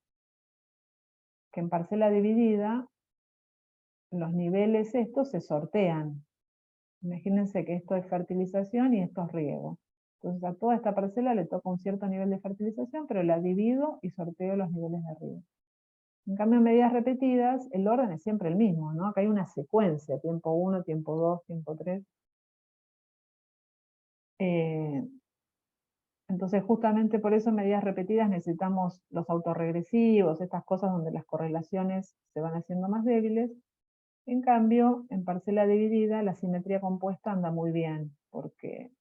Que en parcela dividida, los niveles estos se sortean. Imagínense que esto es fertilización y esto es riego. Entonces a toda esta parcela le toca un cierto nivel de fertilización, pero la divido y sorteo los niveles de riego. En cambio, en medidas repetidas, el orden es siempre el mismo, ¿no? Acá hay una secuencia, tiempo 1, tiempo 2, tiempo 3. Entonces, justamente por eso en medidas repetidas necesitamos los autorregresivos, estas cosas donde las correlaciones se van haciendo más débiles. En cambio, en parcela dividida, la simetría compuesta anda muy bien, porque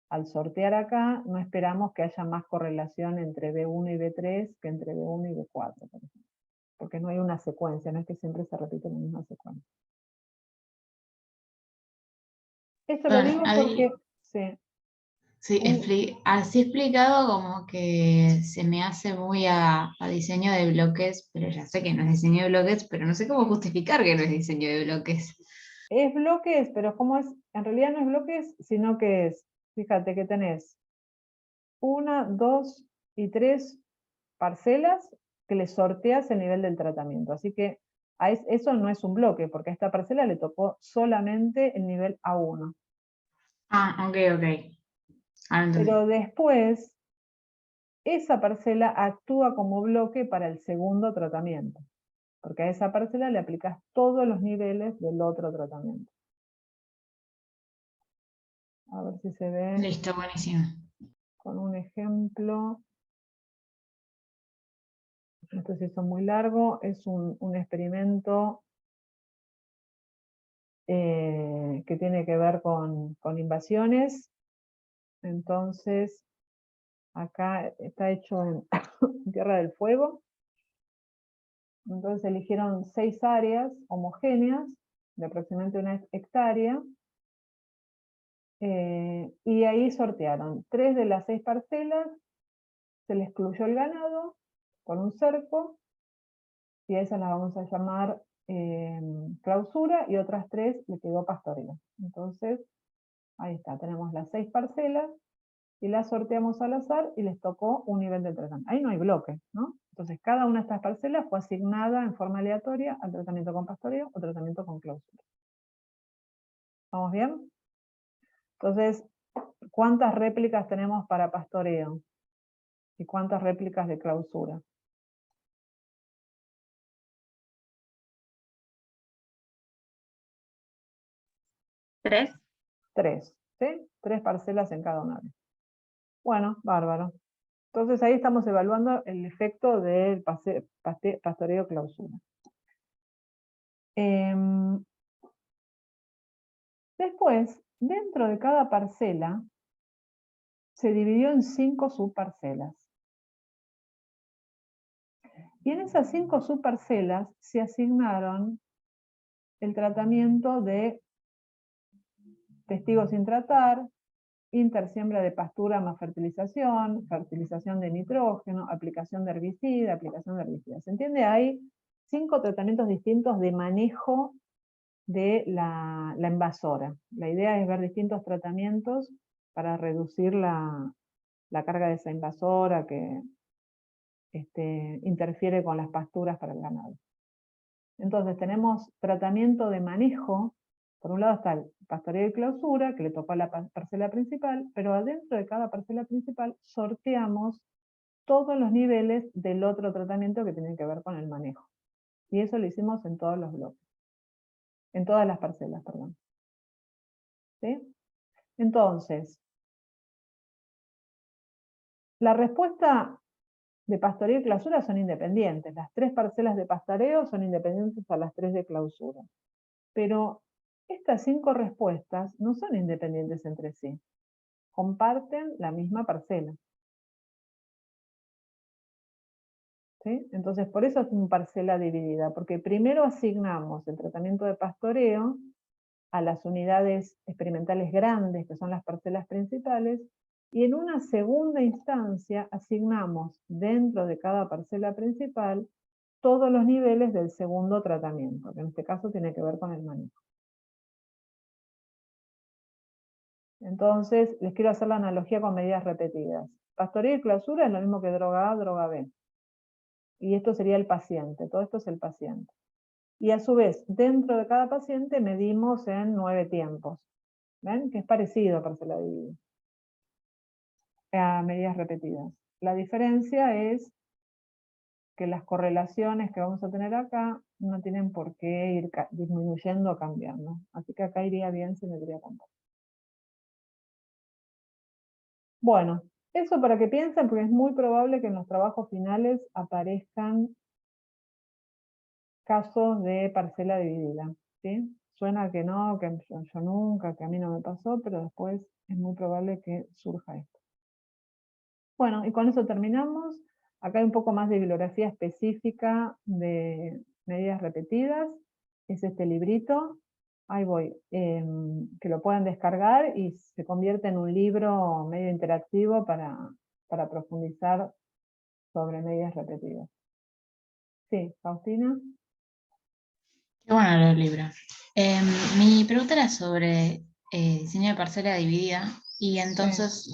al sortear acá, no esperamos que haya más correlación entre B1 y B3 que entre B1 y B4, por ejemplo. Porque no hay una secuencia, no es que siempre se repite la misma secuencia. Esto lo digo porque... Sí, así explicado como que se me hace muy a diseño de bloques, pero ya sé que no es diseño de bloques, pero no sé cómo justificar que no es diseño de bloques. Es bloques, pero ¿cómo es? En realidad no es bloques, sino que es, fíjate que tenés 1, 2 y 3 parcelas que le sorteas el nivel del tratamiento. Así que eso no es un bloque, porque a esta parcela le tocó solamente el nivel A1. Ah, ok. Pero después, esa parcela actúa como bloque para el segundo tratamiento, porque a esa parcela le aplicas todos los niveles del otro tratamiento. A ver si se ve. Listo, buenísimo. Con un ejemplo. Esto se hizo muy largo, es un experimento que tiene que ver con invasiones. Entonces, acá está hecho en Tierra del Fuego. Entonces eligieron 6 áreas homogéneas de aproximadamente 1 hectárea. y ahí sortearon 3 de las 6 parcelas, se le excluyó el ganado con un cerco, y a esas las vamos a llamar clausura, y otras 3 le quedó pastoreo. Entonces, ahí está, tenemos las 6 parcelas, y las sorteamos al azar, y les tocó un nivel de tratamiento. Ahí no hay bloque, ¿no? Entonces, cada una de estas parcelas fue asignada en forma aleatoria al tratamiento con pastoreo o tratamiento con clausura. ¿Vamos bien? Entonces, ¿cuántas réplicas tenemos para pastoreo? ¿Y cuántas réplicas de clausura? 3. 3, ¿sí? 3 parcelas en cada una. Bueno, bárbaro. Entonces ahí estamos evaluando el efecto del pastoreo clausura. Después, dentro de cada parcela, se dividió en 5 subparcelas. Y en esas 5 subparcelas se asignaron el tratamiento de testigos sin tratar, intersiembra de pastura más fertilización, fertilización de nitrógeno, aplicación de herbicida, ¿Se entiende? Hay 5 tratamientos distintos de manejo de la invasora. La idea es ver distintos tratamientos para reducir la carga de esa invasora que interfiere con las pasturas para el ganado. Entonces tenemos tratamiento de manejo. Por un lado está el pastoreo y clausura, que le tocó a la parcela principal, pero adentro de cada parcela principal sorteamos todos los niveles del otro tratamiento que tiene que ver con el manejo. Y eso lo hicimos en todos los bloques. En todas las parcelas, perdón. ¿Sí? Entonces, la respuesta de pastoreo y clausura son independientes. Las 3 parcelas de pastoreo son independientes a las 3 de clausura. Pero estas 5 respuestas no son independientes entre sí. Comparten la misma parcela. ¿Sí? Entonces, por eso es una parcela dividida, porque primero asignamos el tratamiento de pastoreo a las unidades experimentales grandes, que son las parcelas principales, y en una segunda instancia asignamos dentro de cada parcela principal todos los niveles del segundo tratamiento, que en este caso tiene que ver con el manejo. Entonces, les quiero hacer la analogía con medidas repetidas. Pastoreo y clausura es lo mismo que droga A, droga B. Y esto sería el paciente, todo esto es el paciente. Y a su vez, dentro de cada paciente medimos en 9 tiempos. ¿Ven? Que es parecido a parcela dividida. A medidas repetidas. La diferencia es que las correlaciones que vamos a tener acá no tienen por qué ir disminuyendo o cambiando. Así que acá iría bien simetría compacta. Bueno, eso para que piensen, porque es muy probable que en los trabajos finales aparezcan casos de parcela dividida. ¿Sí? Suena que no, que yo nunca, que a mí no me pasó, pero después es muy probable que surja esto. Bueno, y con eso terminamos. Acá hay un poco más de bibliografía específica de medidas repetidas. Es este librito. Ahí voy. Que lo puedan descargar y se convierte en un libro medio interactivo para profundizar sobre medidas repetidas. Sí, Faustina. Qué bueno el libro. Mi pregunta era sobre diseño de parcela dividida y entonces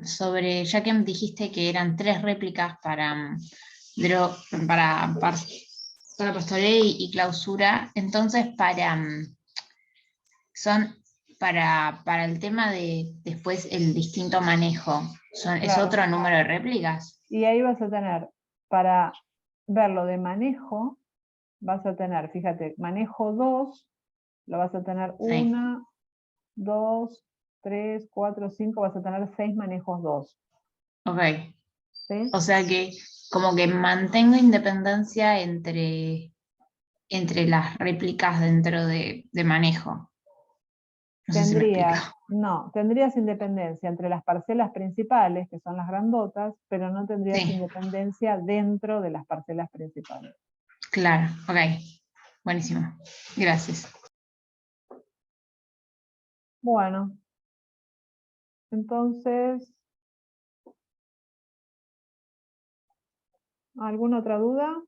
sobre, ya que dijiste que eran 3 réplicas para pastoreo y clausura, entonces son para el tema de después el distinto manejo, ¿es Claro. otro número de réplicas? Y ahí vas a tener, para verlo de manejo, vas a tener, fíjate, manejo 2, lo vas a tener 1, 2, 3, 4, 5, vas a tener 6 manejos 2. Ok. ¿Sí? O sea que como que mantengo independencia entre las réplicas dentro de manejo. No sé si me explico. Tendrías independencia entre las parcelas principales, que son las grandotas, pero no tendrías independencia dentro de las parcelas principales. Claro, ok. Buenísimo. Gracias. Bueno, Entonces, ¿alguna otra duda?